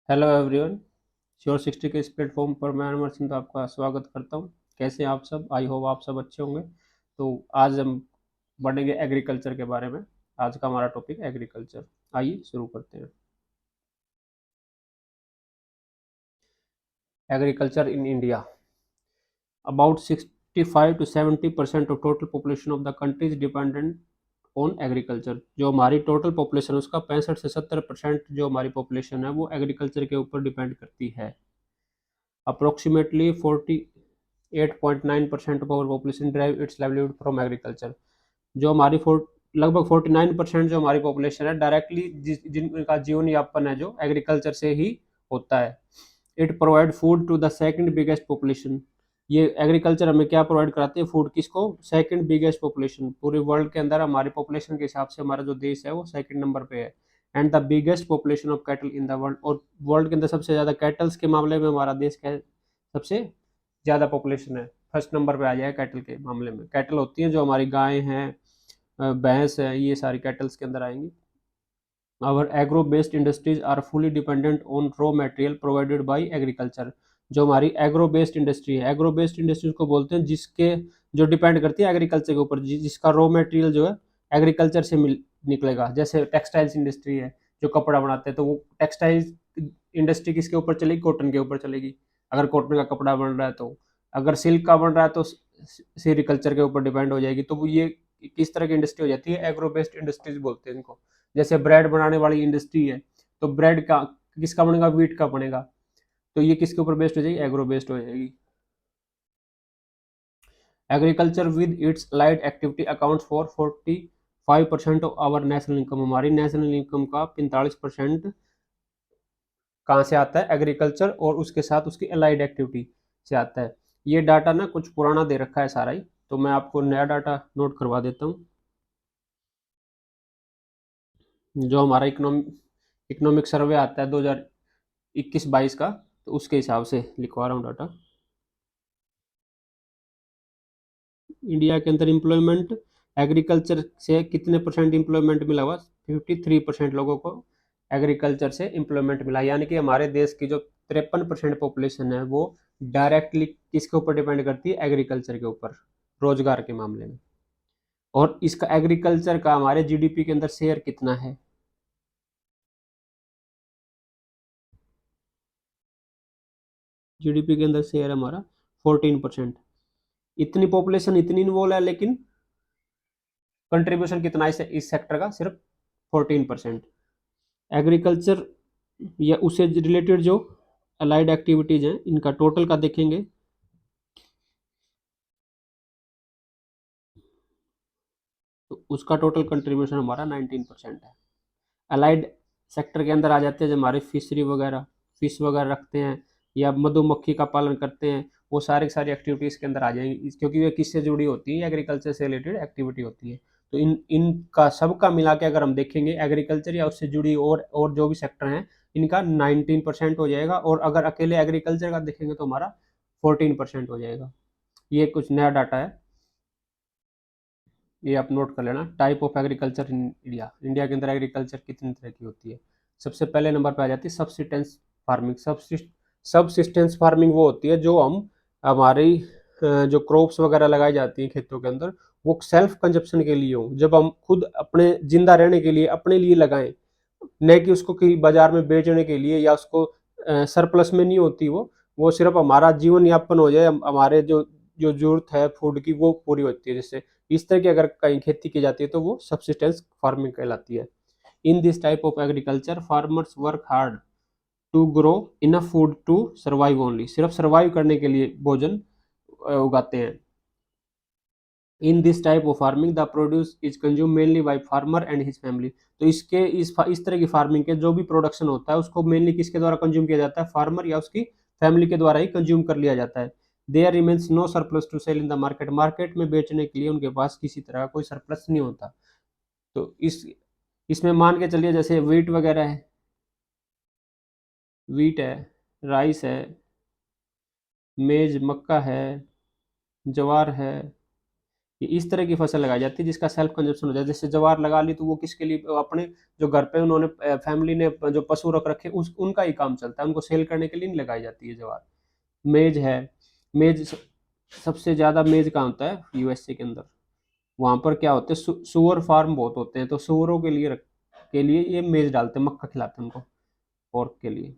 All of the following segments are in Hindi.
Hello everyone. श्योर 60 के इस प्लेटफॉर्म पर मैं अनवर सिंह आपका स्वागत करता हूं। कैसे हैं आप सब? आई होप आप सब अच्छे होंगे। तो आज हम बढ़ेंगे एग्रीकल्चर के बारे में। आज का हमारा टॉपिक एग्रीकल्चर। आइए शुरू करते हैं। Agriculture in India. About 65 to 70% of total population of the country is dependent on agriculture. जो हमारी टोटल पॉपुलेशन है उसका 65 से 70% जो हमारी पॉपुलेशन है वो एग्रीकल्चर के ऊपर डिपेंड करती है। Approximately 48.9% of our population drive its livelihood from agriculture. जो हमारी लगभग 49% जो हमारी पॉपुलेशन है डायरेक्टली जिनका जीवन यापन है जो एग्रीकल्चर से ही होता है। It provide food to the second biggest population. ये एग्रीकल्चर हमें क्या प्रोवाइड कराती है? फूड। किसको? Second biggest population. पूरे वर्ल्ड के अंदर हमारी पॉपुलेशन के हिसाब से हमारा जो देश है वो सेकंड नंबर पे है। And the biggest population of cattle in the world. और वर्ल्ड के अंदर सबसे ज्यादा कैटल्स के मामले में हमारा देश का सबसे ज्यादा पॉपुलेशन है। फर्स्ट नंबर पे आ जाएगा कैटल के मामले में। कैटल होती है जो हमारी गायें हैं, भैंस है, ये सारी कैटल्स के अंदर आएंगी। Our agro based industries are fully dependent on raw material provided by agriculture. जो हमारी एग्रो बेस्ड इंडस्ट्री है, एग्रो बेस्ड इंडस्ट्रीज को बोलते हैं जिसके जो डिपेंड करती है एग्रीकल्चर के ऊपर, जिसका रॉ मटेरियल जो है एग्रीकल्चर से निकलेगा। जैसे टेक्सटाइल्स इंडस्ट्री है जो कपड़ा बनाते हैं, तो वो टेक्सटाइल्स इंडस्ट्री किसके ऊपर चलेगी? कॉटन के ऊपर चलेगी। अगर कॉटन का कपड़ा बन रहा है तो, अगर सिल्क का बन रहा है तो सेरिकल्चर के ऊपर डिपेंड हो जाएगी। तो वो ये किस तरह की इंडस्ट्री हो जाती है? एग्रो बेस्ड इंडस्ट्रीज बोलते हैं इनको। जैसे ब्रेड बनाने वाली इंडस्ट्री है, तो ब्रेड का किसका बनेगा? व्हीट का बनेगा। तो ये किसके ऊपर बेस्ड हो जाएगी? एग्रो बेस्ड हो जाएगी। Agriculture with its light activity accounts for 45% of our national income. हमारी नेशनल इनकम का 45% कहाँ से आता है? एग्रीकल्चर और उसके साथ उसकी अलाइड एक्टिविटी से आता है। ये डाटा ना कुछ पुराना दे रखा है सारा ही, तो मैं आपको नया डाटा नोट करवा देता हूँ। जो हमारा इकोनॉमिक सर्वे आता है 2021-22 का, तो उसके हिसाब से लिखवा रहा हूँ डाटा। इंडिया के अंदर एम्प्लॉयमेंट, एग्रीकल्चर से कितने परसेंट एम्प्लॉयमेंट मिला हुआ? 53% लोगों को एग्रीकल्चर से एम्प्लॉयमेंट मिला। यानी कि हमारे देश की जो 53% पॉपुलेशन है वो डायरेक्टली किसके ऊपर डिपेंड करती है? एग्रीकल्चर के ऊपर, रोजगार के मामले में। और इसका एग्रीकल्चर का हमारे जीडीपी के अंदर शेयर कितना है? जीडीपी के अंदर शेयर हमारा 14%। इतनी पॉपुलेशन इतनी इन्वॉल्व है, लेकिन कंट्रीब्यूशन कितना है इस सेक्टर का? सिर्फ 14%। एग्रीकल्चर या उससे रिलेटेड जो अलाइड एक्टिविटीज हैं इनका टोटल का देखेंगे तो उसका टोटल कंट्रीब्यूशन हमारा 19% है। अलाइड सेक्टर के अंदर आ जाते हैं जो हमारे फिशरी वगैरह, फिश वगैरह रखते हैं या मधुमक्खी का पालन करते हैं, वो सारी की सारी एक्टिविटीज के अंदर आ जाएंगी, क्योंकि वे किससे जुड़ी होती है? एग्रीकल्चर से रिलेटेड एक्टिविटी होती है। तो इनका सबका मिला के अगर हम देखेंगे एग्रीकल्चर या उससे जुड़ी और जो भी सेक्टर हैं, इनका 19% हो जाएगा। और अगर अकेले एग्रीकल्चर का देखेंगे तो हमारा 14% हो जाएगा। ये कुछ नया डाटा है, ये आप नोट कर लेना। Type of agriculture in India. India के अंदर एग्रीकल्चर कितनी तरह की होती है? सबसे पहले नंबर पे आ जाती है सब्सिस्टेंस फार्मिंग। सब्सिस्टेंस फार्मिंग वो होती है जो हम हमारी जो क्रॉप्स वगैरह लगाई जाती हैं खेतों के अंदर, वो सेल्फ कंजप्शन के लिए हो, जब हम खुद अपने जिंदा रहने के लिए अपने लिए लगाएं, न कि उसको कि बाजार में बेचने के लिए या उसको सरप्लस में नहीं होती वो सिर्फ हमारा जीवन यापन हो जाए, हमारे जो जो जरूरत है फूड की वो पूरी होती है। जैसे इस तरह की अगर कहीं खेती की जाती है तो वो सब्सिस्टेंस फार्मिंग कहलाती है। In this type of agriculture farmers work hard to grow enough food to survive only. सिर्फ सर्वाइव करने के लिए भोजन उगाते हैं। In this type of farming the produce is consume mainly by farmer and his family. तो इस तरह की फार्मिंग के जो भी प्रोडक्शन होता है उसको मेनली किसके द्वारा कंज्यूम किया जाता है? फार्मर या उसकी फैमिली के द्वारा ही कंज्यूम कर लिया जाता है। There remains no surplus to sell in the market. Market में बेचने के लिए उनके पास किसी तरह का कोई सरप्लस नहीं होता। तो इसमें मान के चलिए जैसे वीट वगैरह है, वीट है, राइस है, मेज मक्का है, ज्वार है, ये इस तरह की फसल लगाई जाती है जिसका सेल्फ कंजप्शन हो जाए। जैसे ज्वार लगा ली तो वो किसके लिए, अपने जो घर पे उन्होंने फैमिली ने जो पशु रख रखे उस उनका ही काम चलता है, उनको सेल करने के लिए नहीं लगाई जाती है ज्वार। मेज है, मेज सबसे ज्यादा मेज कहाँ होता है, यूएसए के अंदर। वहां पर क्या होते हैं, सुअर फार्म बहुत होते हैं, तो सुअरों के लिए के लिए ये मेज डालते हैं, मक्का खिलाते हैं उनको पोर्क के लिए।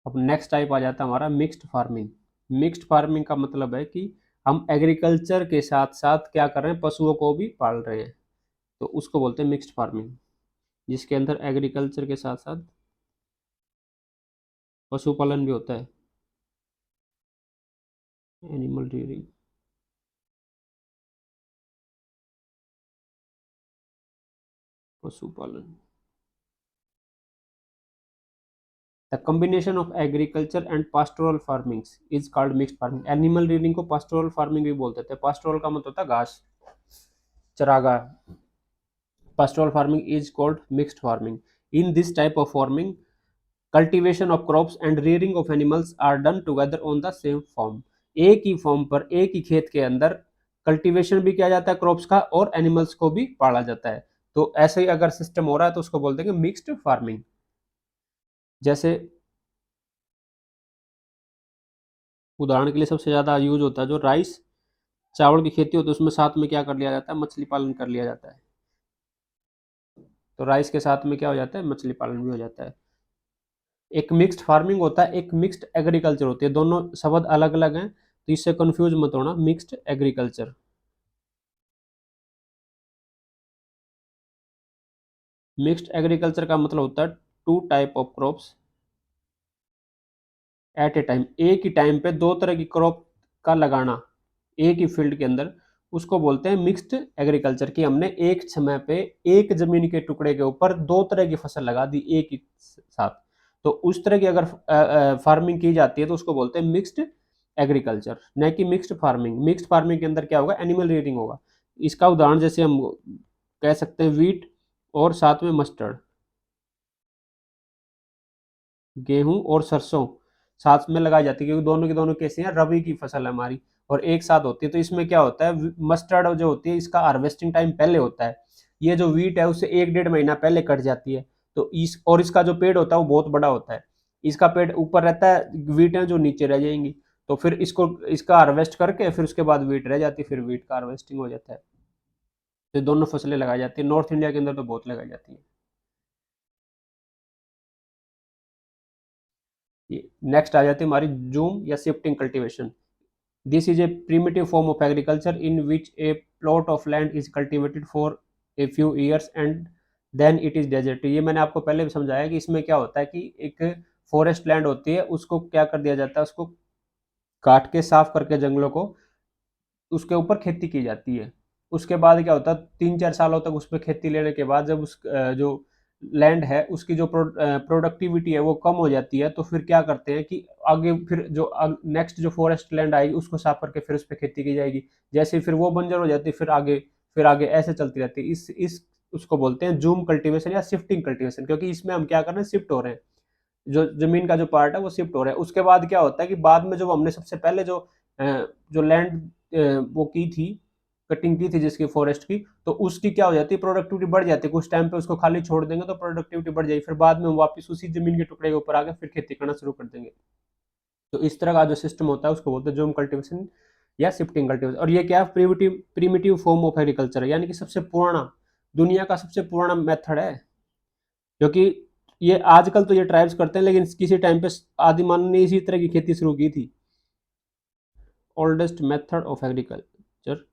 अब नेक्स्ट टाइप आ जाता है हमारा मिक्स्ड फार्मिंग। मिक्स्ड फार्मिंग का मतलब है कि हम एग्रीकल्चर के साथ साथ क्या कर रहे हैं, पशुओं को भी पाल रहे हैं, तो उसको बोलते हैं मिक्स्ड फार्मिंग, जिसके अंदर एग्रीकल्चर के साथ साथ पशुपालन भी होता है, एनिमल रियरिंग। पशुपालन, the combination of agriculture and pastoral farming is called mixed farming. Animal rearing को पास्टोरल फार्मिंग भी बोलते थे। पास्टोरल का मतलब होता है घास चरागाह। Pastoral farming is called mixed farming. In this type of farming, cultivation of crops and rearing of animals are done together on the same farm. एक ही फॉर्म पर, एक ही खेत के अंदर कल्टीवेशन भी किया जाता है क्रॉप्स का और एनिमल्स को भी पाला जाता है। तो ऐसे ही अगर सिस्टम हो रहा है तो उसको बोलते हैं मिक्स्ड फार्मिंग। जैसे उदाहरण के लिए सबसे ज्यादा यूज होता है जो राइस चावल की खेती होती है, उसमें साथ में क्या कर लिया जाता है, मछली पालन कर लिया जाता है। तो राइस के साथ में क्या हो जाता है, मछली पालन भी हो जाता है। एक मिक्स्ड फार्मिंग होता है, एक मिक्स्ड एग्रीकल्चर होती है, दोनों शब्द अलग अलग हैं, तो इससे कंफ्यूज मत होना। मिक्स्ड एग्रीकल्चर, मिक्स्ड एग्रीकल्चर का मतलब होता है two type of crops at a time, एक ही टाइम पे दो तरह की क्रॉप का लगाना एक ही फील्ड के अंदर, उसको बोलते हैं मिक्स्ड एग्रीकल्चर। कि हमने एक समय पे एक जमीन के टुकड़े के ऊपर दो तरह की फसल लगा दी एक ही साथ, तो उस तरह की अगर फार्मिंग की जाती है तो उसको बोलते हैं मिक्स्ड एग्रीकल्चर, न कि मिक्स्ड फार्मिंग। मिक्स्ड फार्मिंग के अंदर क्या होगा, एनिमल रियरिंग होगा। इसका उदाहरण जैसे हम कह सकते हैं वीट और साथ में मस्टर्ड, गेहूं और सरसों साथ में लगाई जाती है, क्योंकि दोनों की दोनों कैसे हैं, रबी की फसल है हमारी और एक साथ होती है। तो इसमें क्या होता है, मस्टर्ड जो होती है इसका हार्वेस्टिंग टाइम पहले होता है, ये जो वीट है उससे एक डेढ़ महीना पहले कट जाती है। तो इस और इसका जो पेड़ होता है वो बहुत बड़ा होता है, इसका पेड़ ऊपर रहता है, वीट है जो नीचे रह जाएंगी। तो फिर इसको इसका हार्वेस्ट करके फिर उसके बाद वीट रह जाती है, फिर वीट का हार्वेस्टिंग हो जाता है। तो दोनों फसलें लगाई जाती है, नॉर्थ इंडिया के अंदर तो बहुत लगाई जाती है। नेक्स्ट आ जाती है हमारी जूम या shifting cultivation. This is a primitive form of agriculture in which a plot of land is cultivated for a few years and then it is desert। ये मैंने आपको पहले भी समझाया कि इसमें क्या होता है कि एक फॉरेस्ट लैंड होती है, उसको क्या कर दिया जाता है, उसको काट के साफ करके जंगलों को उसके ऊपर खेती की जाती है। उसके बाद क्या होता है, 3-4 सालों तक उस पर खेती लेने के बाद जब उस जो लैंड है उसकी जो प्रोडक्टिविटी है वो कम हो जाती है, तो फिर क्या करते हैं कि आगे फिर जो नेक्स्ट जो फॉरेस्ट लैंड आएगी उसको साफ करके फिर उस पर खेती की जाएगी। जैसे फिर वो बंजर हो जाती है, फिर आगे ऐसे चलती रहती है। इस उसको बोलते हैं जूम कल्टीवेशन या शिफ्टिंग कल्टीवेशन, क्योंकि इसमें हम क्या कर रहे हैं, शिफ्ट हो रहे हैं, जो जमीन का जो पार्ट है वो शिफ्ट हो रहा है। उसके बाद क्या होता है कि बाद में जो हमने सबसे पहले जो लैंड वो की थी, कटिंग की थी जिसकी फॉरेस्ट की, तो उसकी क्या हो जाती है, प्रोडक्टिविटी बढ़ जाती है। कुछ टाइम पे उसको खाली छोड़ देंगे तो प्रोडक्टिविटी बढ़ जाएगी, फिर बाद में हम वापस उसी जमीन के टुकड़े के ऊपर आके फिर खेती करना शुरू कर देंगे। तो इस तरह का जो सिस्टम होता है उसको बोलते हैं जूम कल्टीवेशन या शिफ्टिंग कल्टीवेशन। और ये क्या है, प्रीमिटिव फॉर्म ऑफ एग्रीकल्चर है, यानी कि सबसे पुराना, दुनिया का सबसे पुराना मेथड है। क्योंकि ये आजकल तो ये ट्राइब्स करते हैं, लेकिन किसी टाइम पे आदि मानव ने इसी तरह की खेती शुरू की थी। Oldest method of agriculture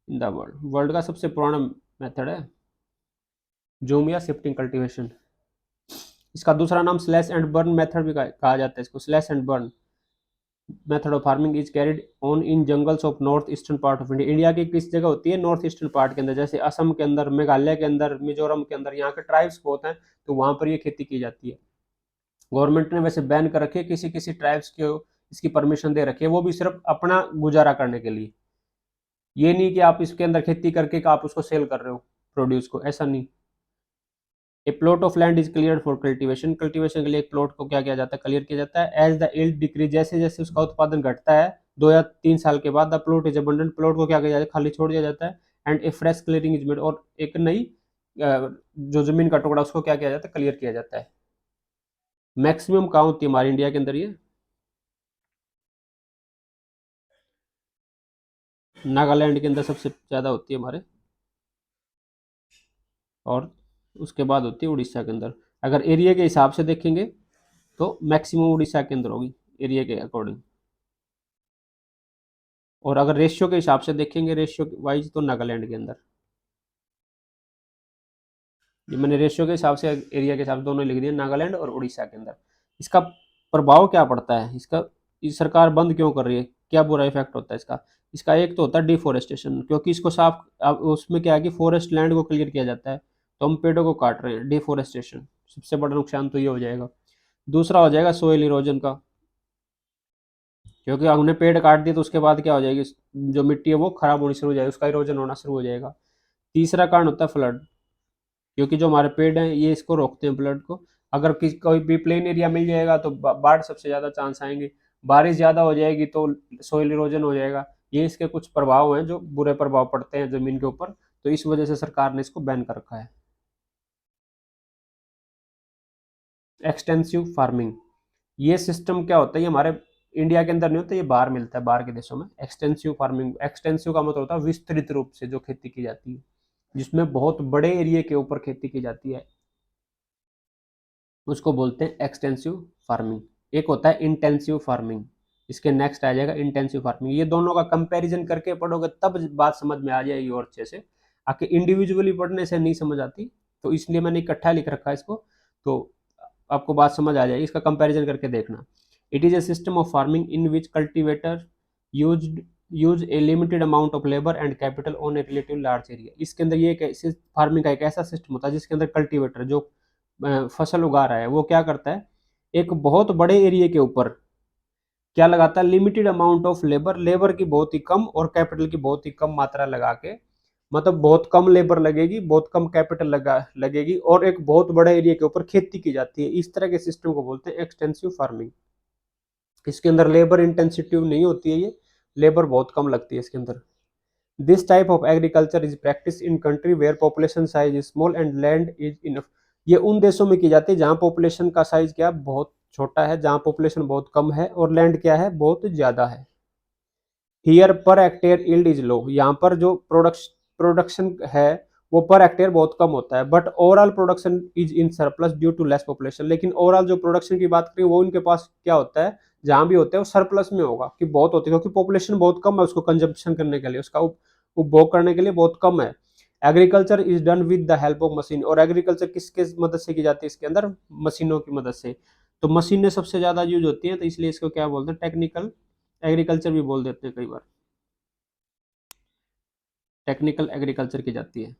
in the world, world का सबसे पुराना मेथड है जूम या शिफ्टिंग कल्टीवेशन। इसका दूसरा नाम स्लैश एंड बर्न मेथड भी कहा जाता है इसको। Slash and burn method of farming is carried on in jungles of north eastern part of India. India की किस जगह होती है, नॉर्थ ईस्टर्न पार्ट के अंदर, जैसे असम के अंदर, मेघालय के अंदर, मिजोरम के अंदर, यहाँ के ट्राइब्स बहुत हैं, तो वहां पर ये खेती की जाती है। गवर्नमेंट ने वैसे बैन कर रखी है, किसी किसी ट्राइब्स को इसकी परमिशन दे रखी है, वो भी सिर्फ अपना गुजारा करने के लिए। ये नहीं कि आप इसके अंदर खेती करके आप उसको सेल कर रहे हो प्रोड्यूस को, ऐसा नहीं। ए plot of land is clear for cultivation, cultivation के लिए एक प्लॉट को क्या किया जाता है, क्लियर किया जाता है। एज द यील्ड डिक्रीज, जैसे जैसे उसका उत्पादन घटता है 2 या 3 साल के बाद, the plot is abundant, plot को क्या किया जाता है, खाली छोड़ दिया जाता है। And A fresh clearing is made, और एक नई जो जमीन का टुकड़ा उसको क्या किया जाता है, क्लियर किया जाता है। मैक्सिमम कहाँ होती है हमारे इंडिया के अंदर, ये नागालैंड के अंदर सबसे ज़्यादा होती है हमारे, और उसके बाद होती है उड़ीसा के अंदर। अगर एरिया के हिसाब से देखेंगे तो मैक्सिमम उड़ीसा के अंदर होगी एरिया के अकॉर्डिंग, और अगर रेशियो के हिसाब से देखेंगे, रेशियो वाइज, तो नागालैंड के अंदर। ये मैंने रेशियो के हिसाब से, एरिया के हिसाब से दोनों लिख दिए, नागालैंड और उड़ीसा के अंदर। इसका प्रभाव क्या पड़ता है, इसका, इस सरकार बंद क्यों कर रही है, क्या बुरा इफेक्ट होता है इसका। इसका एक तो होता है डिफोरेस्टेशन, क्योंकि इसको साफ, अब उसमें क्या है कि फॉरेस्ट लैंड को क्लियर किया जाता है, तो हम पेड़ों को काट रहे हैं, डिफोरेस्टेशन, सबसे बड़ा नुकसान तो ये हो जाएगा। दूसरा हो जाएगा सोइल इरोजन का, क्योंकि हमने पेड़ काट दिए तो उसके बाद क्या हो जाएगी, जो मिट्टी है वो खराब होनी शुरू हो जाएगी, उसका इरोजन होना शुरू हो जाएगा। तीसरा कारण होता है फ्लड, क्योंकि जो हमारे पेड़ हैं ये इसको रोकते हैं फ्लड को। अगर किसी कोई भी प्लेन एरिया मिल जाएगा तो बाढ़ सबसे ज़्यादा चांस आएंगे, बारिश ज़्यादा हो जाएगी तो सोइल इरोजन हो जाएगा। ये इसके कुछ प्रभाव हैं जो बुरे प्रभाव पड़ते हैं ज़मीन के ऊपर, तो इस वजह से सरकार ने इसको बैन कर रखा है। एक्सटेंसिव फार्मिंग, ये सिस्टम क्या होता है, ये हमारे इंडिया के अंदर नहीं होता, ये बाहर मिलता है, बाहर के देशों में। एक्सटेंसिव फार्मिंग, एक्सटेंसिव का मतलब होता है विस्तृत रूप से जो खेती की जाती है, जिसमें बहुत बड़े एरिया के ऊपर खेती की जाती है, उसको बोलते हैं एक्सटेंसिव फार्मिंग। एक होता है इंटेंसिव फार्मिंग, इसके नेक्स्ट आ जाएगा इंटेंसिव फार्मिंग। ये दोनों का कंपैरिजन करके पढ़ोगे तब बात समझ में आ जाएगी और अच्छे से, आके इंडिविजुअली पढ़ने से नहीं समझ आती, तो इसलिए मैंने इकट्ठा लिख रखा है इसको, तो आपको बात समझ आ जाएगी। इसका कंपैरिजन करके देखना। It is a system of farming in which cultivator use A limited amount of labour and capital on a relative large area. इसके अंदर ये फार्मिंग का एक ऐसा सिस्टम होता है जिसके अंदर कल्टिवेटर जो फसल उगा रहा है वो क्या करता है, एक बहुत बड़े एरिया के ऊपर क्या लगाता है, limited amount of labour, labour की बहुत ही कम और कैपिटल की बहुत ही कम मात्रा लगा के, मतलब बहुत कम लेबर लगेगी, बहुत कम कैपिटल लगेगी, और एक बहुत बड़े एरिया के ऊपर खेती की जाती है। इस तरह के सिस्टम को बोलते हैं एक्सटेंसिव फार्मिंग। इसके अंदर लेबर इंटेंसिटिव नहीं होती है, ये लेबर बहुत कम लगती है इसके अंदर। This type of agriculture is practice in country where population size is small and land is enough. ये उन देशों में की जाती है जहां पॉपुलेशन का साइज क्या बहुत छोटा है, जहां पॉपुलेशन बहुत कम है, और लैंड क्या है बहुत ज्यादा है। Here per hectare yield is low, यहाँ पर जो प्रोडक्शन है वो पर हेक्टेयर बहुत कम होता है, but overall production is in surplus due to less population. लेकिन ओवरऑल जो प्रोडक्शन की बात करें वो उनके पास क्या होता है, जहां भी होता है वो सरप्लस में होगा, कि बहुत होती है, क्योंकि पॉपुलेशन बहुत कम है उसको कंजम्पशन करने के लिए, उसका उपभोग करने के लिए बहुत कम है। Agriculture is done with the help of machine, और एग्रीकल्चर किसके मदद से की जाती है इसके अंदर, मशीनों की मदद से। तो मशीनें सबसे ज्यादा यूज होती हैं, तो इसलिए इसको क्या बोलते हैं, टेक्निकल एग्रीकल्चर भी बोल देते हैं कई बार, टेक्निकल एग्रीकल्चर की जाती है।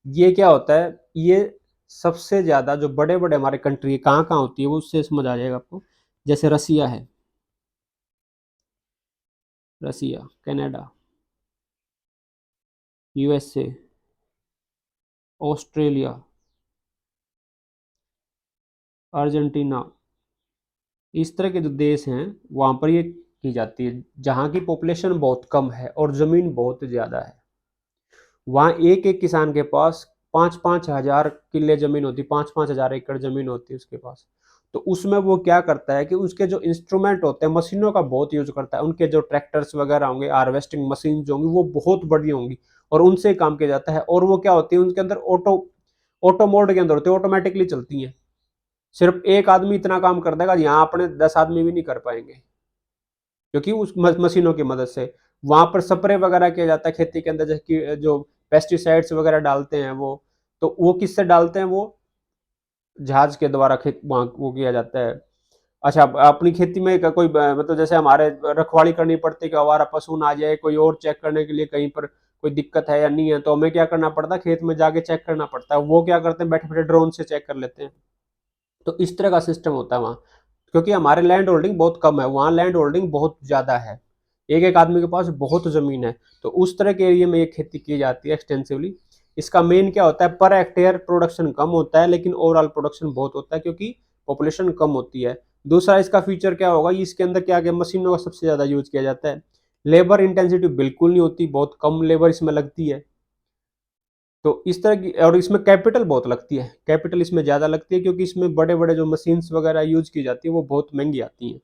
ये क्या होता है, ये सबसे ज्यादा जो बड़े बड़े हमारे कंट्री कहाँ कहाँ होती है वो उससे समझ आ जाएगा आपको। जैसे रसिया है, रसिया, कनाडा, यूएसए, ऑस्ट्रेलिया, अर्जेंटीना, इस तरह के जो देश हैं वहां पर ये की जाती है, जहाँ की पॉपुलेशन बहुत कम है और जमीन बहुत ज्यादा है। वहाँ एक एक किसान के पास 5-5 हजार किले जमीन होती, 5-5 हजार एकड़ जमीन होती है उसके पास। तो उसमें वो क्या करता है कि उसके जो इंस्ट्रूमेंट होते हैं मशीनों का बहुत यूज करता है, उनके जो ट्रैक्टर्स वगैरह होंगे, हार्वेस्टिंग मशीन जो होंगी वो बहुत बड़ी होंगी, और उनसे काम किया जाता है। और वो क्या होती है उनके अंदर ऑटो मोड के अंदर होती है, ऑटोमेटिकली चलती है। सिर्फ एक आदमी इतना काम कर देगा, यहाँ अपने 10 आदमी भी नहीं कर पाएंगे, क्योंकि उस मशीनों की मदद से वहां पर स्प्रे वगैरह किया जाता है खेती के अंदर, जैसे कि जो पेस्टिसाइड्स वगैरह डालते हैं वो, तो वो किससे डालते हैं, वो जहाज के द्वारा खेत वहाँ वो किया जाता है। अच्छा, अपनी खेती में कोई मतलब जैसे हमारे रखवाली करनी पड़ती है कि आवारा पशु ना आ जाए, कोई और चेक करने के लिए कहीं पर कोई दिक्कत है या नहीं है, तो हमें क्या करना पड़ता है, खेत में जाके चेक करना पड़ता है। वो क्या करते हैं, बैठे बैठे ड्रोन से चेक कर लेते हैं। तो इस तरह का सिस्टम होता है वहाँ, क्योंकि हमारे लैंड होल्डिंग बहुत कम है, वहाँ लैंड होल्डिंग बहुत ज़्यादा है, एक एक आदमी के पास बहुत ज़मीन है। तो उस तरह के एरिया में ये खेती की जाती है एक्सटेंसिवली। इसका मेन क्या होता है, पर हेक्टेयर प्रोडक्शन कम होता है लेकिन ओवरऑल प्रोडक्शन बहुत होता है क्योंकि पॉपुलेशन कम होती है। दूसरा इसका फीचर क्या होगा, इसके अंदर क्या क्या मशीनों का सबसे ज्यादा यूज किया जाता है। लेबर इंटेंसिटी बिल्कुल नहीं होती, बहुत कम लेबर इसमें लगती है। तो इस तरह की, और इसमें कैपिटल बहुत लगती है, कैपिटल इसमें ज़्यादा लगती है क्योंकि इसमें बड़े बड़े जो मशीन्स वगैरह यूज की जाती है वो बहुत महंगी आती हैं।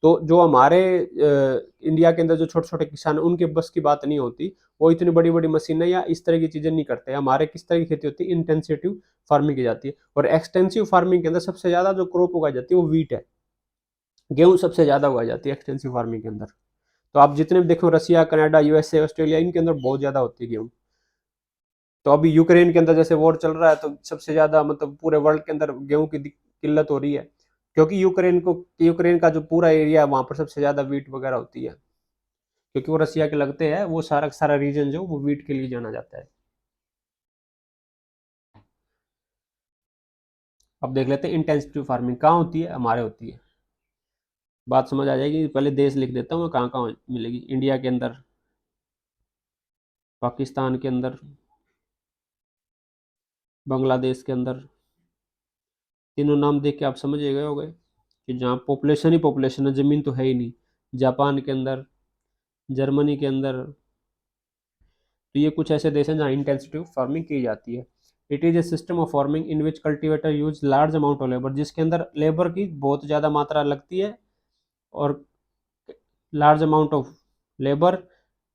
तो जो हमारे इंडिया के अंदर जो छोटे छोटे किसान हैं उनके बस की बात नहीं होती, वो इतनी बड़ी बड़ी मशीनें या इस तरह की चीज़ें नहीं करते। हमारे किस तरह की खेती होती है, इंटेंसिव फार्मिंग की जाती है। और एक्सटेंसिव फार्मिंग के अंदर सबसे ज़्यादा जो क्रॉप उगाई जाती है वो वीट है, गेहूँ सबसे ज़्यादा उगाई जाती है एक्सटेंसिव फार्मिंग के अंदर। तो आप जितने भी देखो, रसिया, कनाडा, यूएसए, ऑस्ट्रेलिया, इनके अंदर बहुत ज़्यादा होती है गेहूँ। तो अभी यूक्रेन के अंदर जैसे वॉर चल रहा है तो सबसे ज्यादा मतलब पूरे वर्ल्ड के अंदर गेहूं की किल्लत हो रही है, क्योंकि यूक्रेन का जो पूरा एरिया है वहां पर सबसे ज्यादा वीट वगैरह होती है, क्योंकि वो रसिया के लगते हैं, वो सारा सारा रीजन जो वो वीट के लिए जाना जाता है। अब देख लेते हैं इंटेंसिव फार्मिंग कहाँ होती है, हमारे होती है। बात समझ आ जाएगी। पहले देश लिख देता हूँ कहाँ कहाँ मिलेगी। इंडिया के अंदर, पाकिस्तान के अंदर, बांग्लादेश के अंदर। तीनों नाम देख के आप समझ गए हो गए कि जहाँ पॉपुलेशन ही पॉपुलेशन है, जमीन तो है ही नहीं। जापान के अंदर, जर्मनी के अंदर। तो ये कुछ ऐसे देश हैं जहाँ इंटेंसिव फार्मिंग की जाती है। It is a system of farming in which cultivator use large amount of labour, जिसके अंदर लेबर की बहुत ज़्यादा मात्रा लगती है, और large amount of labour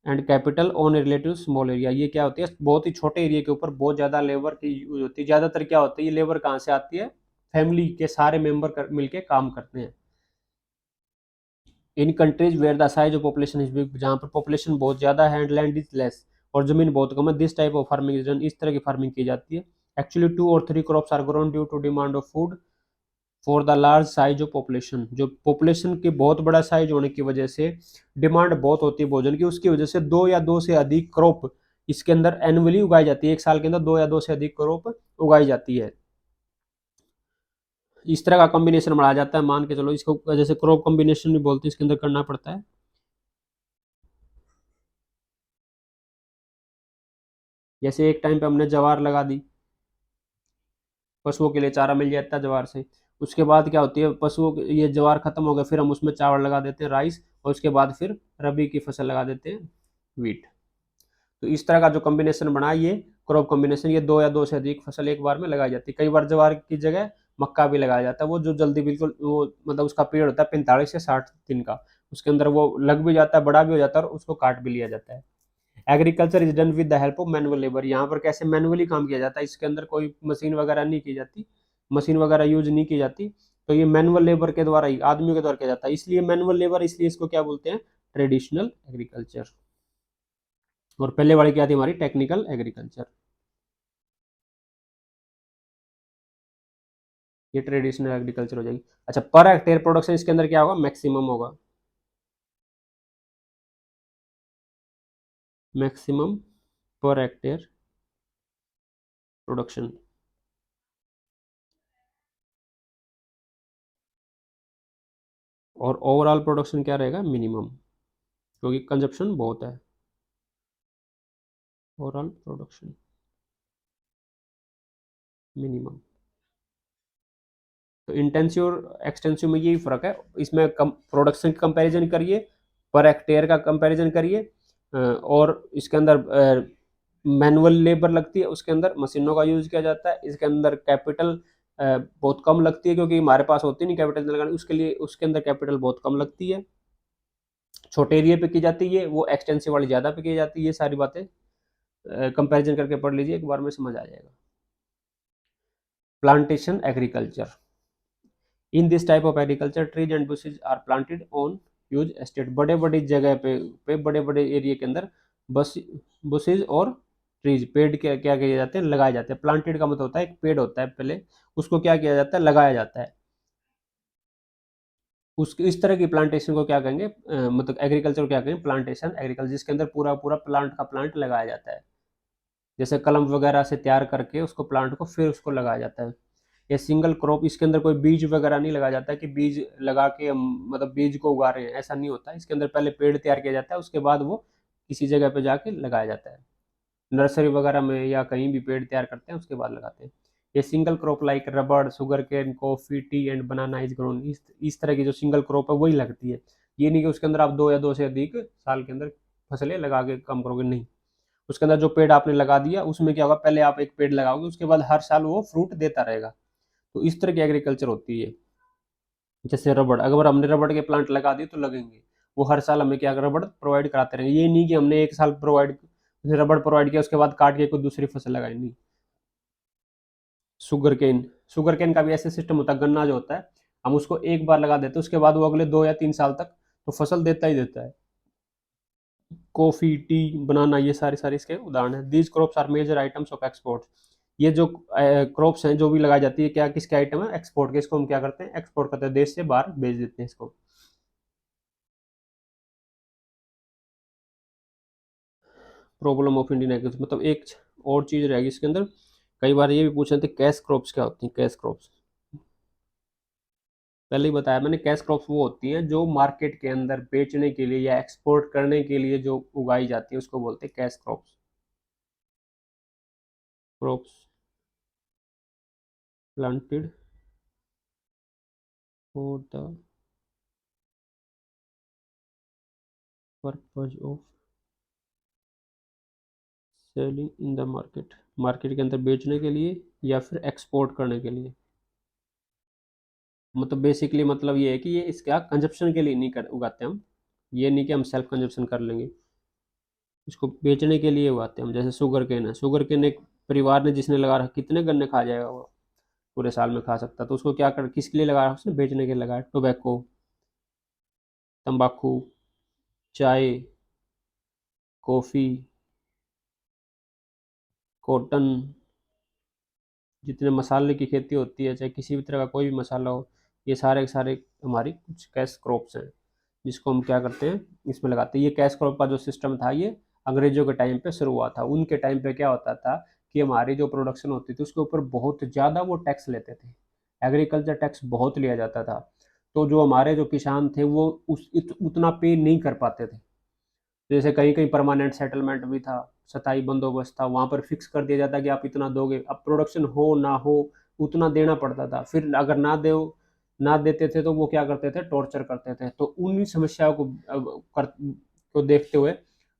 and capital on a relative small area. ये क्या होती है, बहुत ही छोटे एरिया के ऊपर बहुत ज़्यादा लेबर की यूज होती है। ज़्यादातर क्या होती है, ये लेबर कहाँ से आती है, फैमिली के सारे मेंबर मिलके काम करते हैं। In countries where the size of population is big, जहाँ पर पॉपुलेशन बहुत ज़्यादा है एंड लैंड इज लेस, और जमीन बहुत कम है, this type of farming is done, इस तरह की फार्मिंग की जाती है। एक्चुअली 2 और 3 crops are grown due to demand of food for the large size of population. जो पॉपुलेशन के बहुत बड़ा साइज होने की वजह से डिमांड बहुत होती है भोजन की, उसकी वजह से 2 या 2 से अधिक क्रॉप इसके अंदर एनुअली उगाई जाती है। एक साल के अंदर 2 या 2 से अधिक क्रॉप उगाई जाती है। इस तरह का कॉम्बिनेशन बनाया जाता है, मान के चलो इसको जैसे क्रॉप कॉम्बिनेशन भी बोलते हैं, इसके अंदर करना पड़ता है। जैसे एक टाइम पे हमने ज्वार लगा दी, पशुओं के लिए चारा मिल जाता है ज्वार से। उसके बाद क्या होती है, ये ज्वार खत्म हो गया, फिर हम उसमें चावल लगा देते हैं, राइस, और उसके बाद फिर रबी की फसल लगा देते हैं, वीट। तो इस तरह का जो कॉम्बिनेशन बना, ये क्रॉप कॉम्बिनेशन, ये 2 या 2 से अधिक फसल एक बार में लगाई जाती है। कई बार ज्वार की जगह मक्का भी लगाया जाता है, वो जो जल्दी बिल्कुल वो मतलब उसका पीरियड होता है 45 से 60 दिन का, उसके अंदर वो लग भी जाता है, बड़ा भी हो जाता है, और उसको काट भी लिया जाता है। Agriculture is done with the help of manual labour, यहाँ पर कैसे मैनुअली काम किया जाता है, इसके अंदर कोई मशीन वगैरह नहीं की जाती, मशीन वगैरह यूज नहीं की जाती। तो ये मैनुअल लेबर के द्वारा ही, आदमियों के द्वारा किया जाता है, इसलिए मैनुअल लेबर, इसलिए इसको क्या बोलते हैं, ट्रेडिशनल एग्रीकल्चर। और पहले वाली क्या थी हमारी, टेक्निकल एग्रीकल्चर। ये ट्रेडिशनल एग्रीकल्चर हो जाएगी। अच्छा, पर हेक्टेयर प्रोडक्शन इसके अंदर क्या होगा, मैक्सिमम होगा, मैक्सिमम पर हेक्टेयर प्रोडक्शन। और ओवरऑल प्रोडक्शन क्या रहेगा, मिनिमम, क्योंकि कंजप्शन बहुत है। Overall production minimum. तो इंटेंसिव और एक्सटेंसिव में यही फर्क है, इसमें कम प्रोडक्शन की कंपैरिजन करिए, पर हेक्टेयर का कंपैरिजन करिए, और इसके अंदर मैनुअल लेबर लगती है, उसके अंदर मशीनों का यूज किया जाता है, इसके अंदर कैपिटल बहुत कम लगती है, क्योंकि हमारे पास होती नहीं कैपिटल लगाने, उसके लिए उसके अंदर कैपिटल बहुत कम लगती है। छोटे एरिया पे की जाती है, वो एक्सटेंसिव वाली ज़्यादा पे की जाती है। ये सारी बातें कंपैरिजन करके पढ़ लीजिए, एक बार में समझ आ जाएगा। Plantation agriculture, in this type of agriculture trees and bushes are planted on huge estate, बड़े बड़े जगह पे बड़े बड़े एरिया के अंदर बस बुशेज और ट्रीज, पेड़ क्या किए जाते हैं, लगाए जाते हैं। प्लांटेड का मतलब होता है एक पेड़ होता है, पहले उसको क्या किया जाता है, लगाया जाता है। उस इस तरह की प्लांटेशन को क्या कहेंगे, मतलब एग्रीकल्चर को क्या कहेंगे, प्लांटेशन एग्रीकल्चर, जिसके अंदर पूरा पूरा प्लांट का प्लांट लगाया जाता है। जैसे कलम वगैरह से तैयार करके उसको प्लांट को फिर उसको लगाया जाता है। ये सिंगल क्रॉप, इसके अंदर कोई बीज वगैरह नहीं लगाया जाता है कि बीज लगा के हम मतलब बीज को उगा रहे हैं, ऐसा नहीं होता। इसके अंदर पहले पेड़ तैयार किया जाता है, उसके बाद वो किसी जगह पे जाके लगाया जाता है। नर्सरी वगैरह में या कहीं भी पेड़ तैयार करते हैं उसके बाद लगाते हैं। ये single crop like rubber, sugarcane, coffee, tea and banana is grown, इस तरह की जो सिंगल क्रॉप है वही लगती है। ये नहीं कि उसके अंदर आप 2 या 2 से अधिक साल के अंदर फसलें लगा के कम करोगे, नहीं। उसके अंदर जो पेड़ आपने लगा दिया उसमें क्या होगा, पहले आप एक पेड़ लगाओगे उसके बाद हर साल वो फ्रूट देता रहेगा। तो इस तरह की एग्रीकल्चर होती है। जैसे रबड़, अगर हमने रबड़ के प्लांट लगा दिए तो लगेंगे, वो हर साल हमें क्या रबड़ प्रोवाइड कराते रहेंगे। ये नहीं कि हमने एक साल रबड़ प्रोवाइड किया उसके बाद काट के कोई दूसरी फसल लगाई, नहीं। शुगर केन का भी ऐसे सिस्टम होता है, गन्ना जो होता है हम उसको एक बार लगा देते हैं उसके बाद वो अगले 2 या 3 साल तक तो फसल देता ही देता है। कॉफी, टी, बनाना, ये सारे सारे इसके उदाहरण हैं। These crops are major items of export. ये जो क्रॉप्स हैं जो भी लगाई जाती है, क्या किसके आइटम है, एक्सपोर्ट के। इसको हम क्या करते हैं, एक्सपोर्ट करते हैं, देश से बाहर भेज देते हैं इसको। प्रॉब्लम ऑफ इंडियन एग्रीकल्चर, मतलब एक और चीज रहेगी इसके अंदर, कई बार ये भी पूछ रहे थे कैश क्रॉप्स क्या होती हैं। कैश क्रॉप्स पहले ही बताया मैंने, कैश क्रॉप्स वो होती हैं जो मार्केट के अंदर बेचने के लिए या एक्सपोर्ट करने के लिए जो उगाई जाती है उसको बोलते हैं cash crops. Crops planted for the purpose of selling in the market, market के अंदर बेचने के लिए या फिर एक्सपोर्ट करने के लिए। मतलब बेसिकली मतलब ये है कि ये इसका कंजप्शन के लिए नहीं कर उगाते हम, ये नहीं कि हम सेल्फ कंजप्शन कर लेंगे, इसको बेचने के लिए उगाते हैं हम। जैसे शुगर केन है, शुगर केन एक परिवार ने जिसने लगा रखा, कितने गन्ने खा जाएगा वो, पूरे साल में खा सकता, तो उसको क्या कर, किसके लिए लगाया उसने, बेचने के लिए लगाया। टोबैको, तंबाकू, चाय, कॉफ़ी, कॉटन, जितने मसाले की खेती होती है चाहे किसी भी तरह का कोई भी मसाला हो, ये सारे के सारे हमारी कुछ कैश क्रॉप्स हैं जिसको हम क्या करते हैं इसमें लगाते हैं। ये कैश क्रॉप का जो सिस्टम था ये अंग्रेजों के टाइम पे शुरू हुआ था। उनके टाइम पे क्या होता था कि हमारी जो प्रोडक्शन होती थी उसके ऊपर बहुत ज़्यादा वो टैक्स लेते थे, एग्रीकल्चर टैक्स बहुत लिया जाता था। तो जो हमारे जो किसान थे वो उतना पे नहीं कर पाते थे। जैसे कहीं कहीं परमानेंट सेटलमेंट भी था, स्थायी बंदोबस्त था, वहां पर फिक्स कर दिया जाता कि आप इतना दोगे, अब प्रोडक्शन हो ना हो उतना देना पड़ता था। फिर अगर ना देते थे तो वो क्या करते थे, टॉर्चर करते थे। तो उन समस्याओं को देखते हुए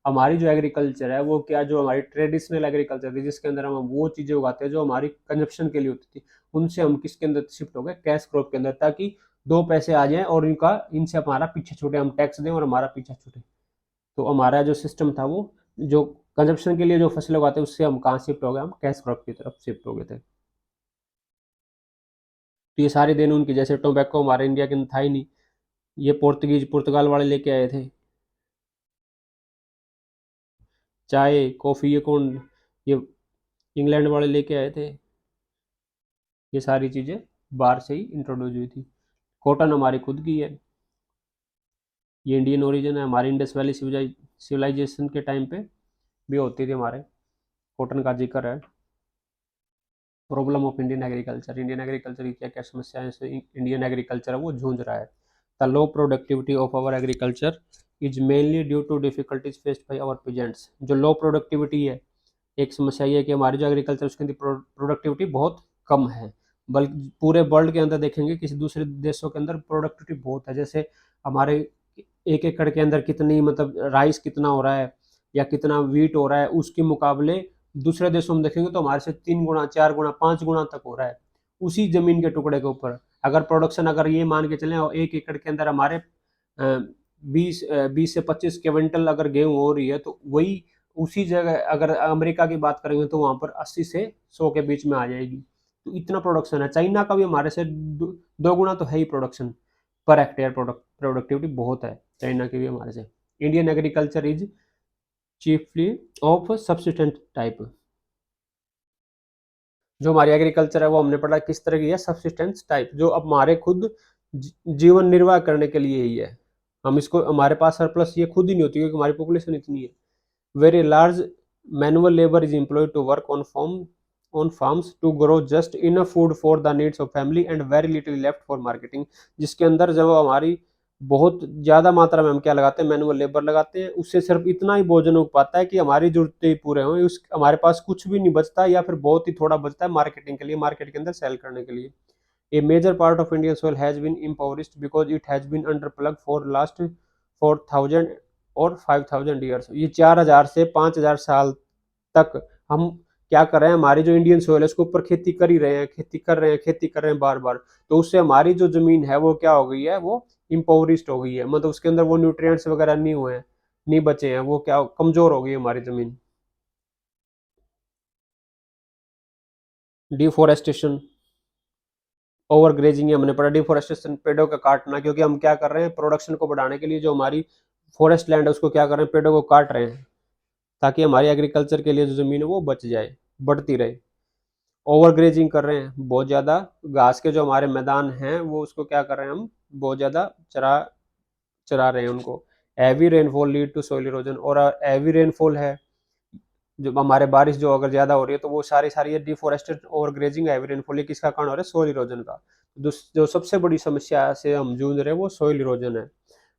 हमारी जो एग्रीकल्चर है वो क्या, जो हमारी ट्रेडिशनल एग्रीकल्चर थी जिसके अंदर हम वो चीज़ें उगाते हैं जो हमारी कंजप्शन के लिए होती थी, उनसे हम किसके अंदर शिफ्ट हो गए, कैश क्रॉप के अंदर, ताकि 2 पैसे आ जाएं और इनका इनसे हमारा पीछे छूटे, हम टैक्स दें और हमारा पीछा छूटे। तो हमारा जो सिस्टम था वो जो कंजप्शन के लिए जो फसलें उगाते हैं उससे हम कहाँ शिफ्ट हो गए, हम कैश क्रॉप की तरफ शिफ्ट हो गए थे। तो ये सारी देन उनकी, जैसे टोबैको हमारे इंडिया के अंदर था ही नहीं, ये पुर्तगाल वाले लेके आए थे। चाय, कॉफ़ी, ये कौन, ये इंग्लैंड वाले लेके आए थे। ये सारी चीज़ें बाहर से ही इंट्रोड्यूस हुई थी। कॉटन हमारी खुद की है, ये इंडियन ओरिजिन है, हमारी इंडस वैली सिविलाइजेशन के टाइम पे भी होती थी हमारे, कॉटन का जिक्र है। Problem of Indian agriculture, Indian agriculture की क्या क्या समस्याएं से इंडियन एग्रीकल्चर है वो जूझ रहा है। The low productivity of our agriculture is mainly due to difficulties faced by our peasants. जो लो प्रोडक्टिविटी है, एक समस्या ये है कि हमारी जो एग्रीकल्चर उसके अंदर प्रोडक्टिविटी बहुत कम है। बल्कि पूरे वर्ल्ड के अंदर देखेंगे किसी दूसरे देशों के अंदर प्रोडक्टिविटी बहुत है। जैसे हमारे 1 एकड़ के अंदर कितनी, मतलब राइस कितना हो रहा है या कितना वीट हो रहा है, उसके मुकाबले दूसरे देशों में देखेंगे तो हमारे से 3 गुना, 4 गुना, 5 गुना तक हो रहा है उसी जमीन के टुकड़े के ऊपर। अगर प्रोडक्शन, अगर ये मान के चलें 1 एकड़ के अंदर हमारे 20 से 25 क्विंटल अगर गेहूं हो रही है, तो वही उसी जगह अगर अमेरिका की बात करेंगे तो वहां पर 80 से 100 के बीच में आ जाएगी। तो इतना प्रोडक्शन है। चाइना का भी हमारे से 2 गुना तो है ही प्रोडक्शन, पर हेक्टेयर प्रोडक्टिविटी बहुत है चाइना की भी हमारे से। Indian agriculture is chiefly of subsistent type. जो हमारी एग्रीकल्चर है वो हमने पढ़ा किस तरह की है, सब्सिस्टेंस टाइप, जो अब हमारे खुद जीवन निर्वाह करने के लिए ही है। हम इसको, हमारे पास सरप्लस ये खुद ही नहीं होती क्योंकि हमारी पॉपुलेशन इतनी है। Very large manual labour is employed to work on farms to grow just enough food for the needs of family and very little left for marketing. जिसके अंदर जब हमारी बहुत ज़्यादा मात्रा में हम क्या लगाते हैं, मैनुअल लेबर लगाते हैं, उससे सिर्फ इतना ही भोजन उग पाता है कि हमारी ज़रूरतें ही पूरे हों, उस हमारे पास कुछ भी नहीं बचता या फिर बहुत ही थोड़ा बचता है मार्केटिंग के लिए, मार्केट के अंदर सेल करने के लिए। A major part of Indian soil has been impoverished because it has been underplugged for last 4000 और 5000 years। ये 4000 से 5000 साल तक हम क्या कर रहे हैं, हमारी जो इंडियन सोइल है उसके ऊपर खेती कर ही रहे हैं, खेती कर रहे हैं, खेती कर रहे हैं बार बार। तो उससे हमारी जो जमीन है वो क्या हो गई है, वो इम्पोवरिस्ड हो गई है, मतलब उसके अंदर वो न्यूट्रिएंट्स वगैरह नहीं हुए हैं, नहीं बचे हैं, वो क्या कमजोर हो गई है हमारी जमीन। डिफोरेस्टेशन, ओवर ग्रेजिंग ये हमने पढ़ा। डिफोरेस्टेशन पेड़ों का काटना, क्योंकि हम क्या कर रहे हैं, प्रोडक्शन को बढ़ाने के लिए जो हमारी फॉरेस्ट लैंड है उसको क्या कर रहे हैं, पेड़ों को काट रहे हैं, ताकि हमारी एग्रीकल्चर के लिए जो जमीन है वो बच जाए, बढ़ती रहे। ओवर ग्रेजिंग कर रहे हैं, बहुत ज़्यादा घास के जो हमारे मैदान हैं वो उसको क्या कर रहे हैं, हम बहुत ज़्यादा चरा चरा रहे हैं उनको। Heavy rainfall lead to soil erosion, और हैवी रेनफॉल है, जो हमारे बारिश जो अगर ज़्यादा हो रही है तो वो सारी सारी deforested over grazing heavy rainfall, ये किसका कारण हो रहा है, सोइल इरोजन का। जो सबसे बड़ी समस्या से हम जूझ रहे हैं वो सोइल इरोजन है।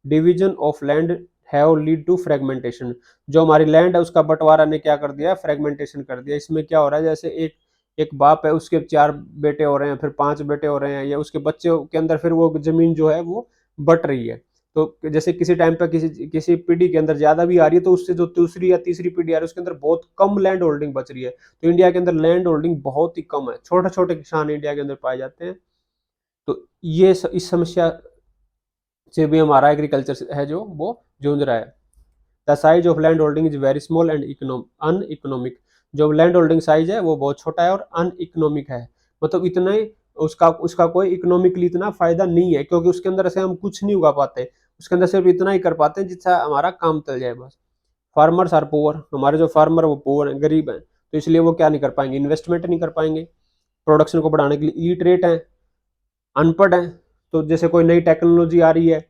Division of land have lead to fragmentation, जो हमारी लैंड है उसका बंटवारा ने क्या कर दिया, फ्रेगमेंटेशन कर दिया। इसमें क्या हो रहा है, जैसे एक एक बाप है उसके 4 बेटे हो रहे हैं, फिर 5 बेटे हो रहे हैं, या उसके बच्चे के अंदर फिर वो जमीन जो है वो बट रही है। तो जैसे किसी टाइम पर किसी किसी पीढ़ी के अंदर ज्यादा भी आ रही है, तो उससे जो दूसरी या तीसरी पीढ़ी आ रही है उसके अंदर बहुत कम लैंड होल्डिंग बच रही है। तो इंडिया के अंदर लैंड होल्डिंग बहुत ही कम है, छोटे छोटे किसान इंडिया के अंदर पाए जाते हैं। तो ये इस समस्या से भी हमारा एग्रीकल्चर है जो वो जूझ रहा है। The size of land holding is very small and uneconomic, जो लैंड होल्डिंग साइज है वो बहुत छोटा है और अन इकोनॉमिक है, मतलब इतना ही उसका उसका कोई इकोनॉमिकली इतना फायदा नहीं है, क्योंकि उसके अंदर से हम कुछ नहीं उगा पाते, उसके अंदर सिर्फ इतना ही कर पाते हैं जिससे हमारा काम चल जाए बस। फार्मर्स आर पुअर, हमारे जो फार्मर वो पुअर हैं, गरीब हैं, तो इसलिए वो क्या नहीं कर पाएंगे, इन्वेस्टमेंट नहीं कर पाएंगे प्रोडक्शन को बढ़ाने के लिए। इलिटरेट हैं, अनपढ़ हैं, तो जैसे कोई नई टेक्नोलॉजी आ रही है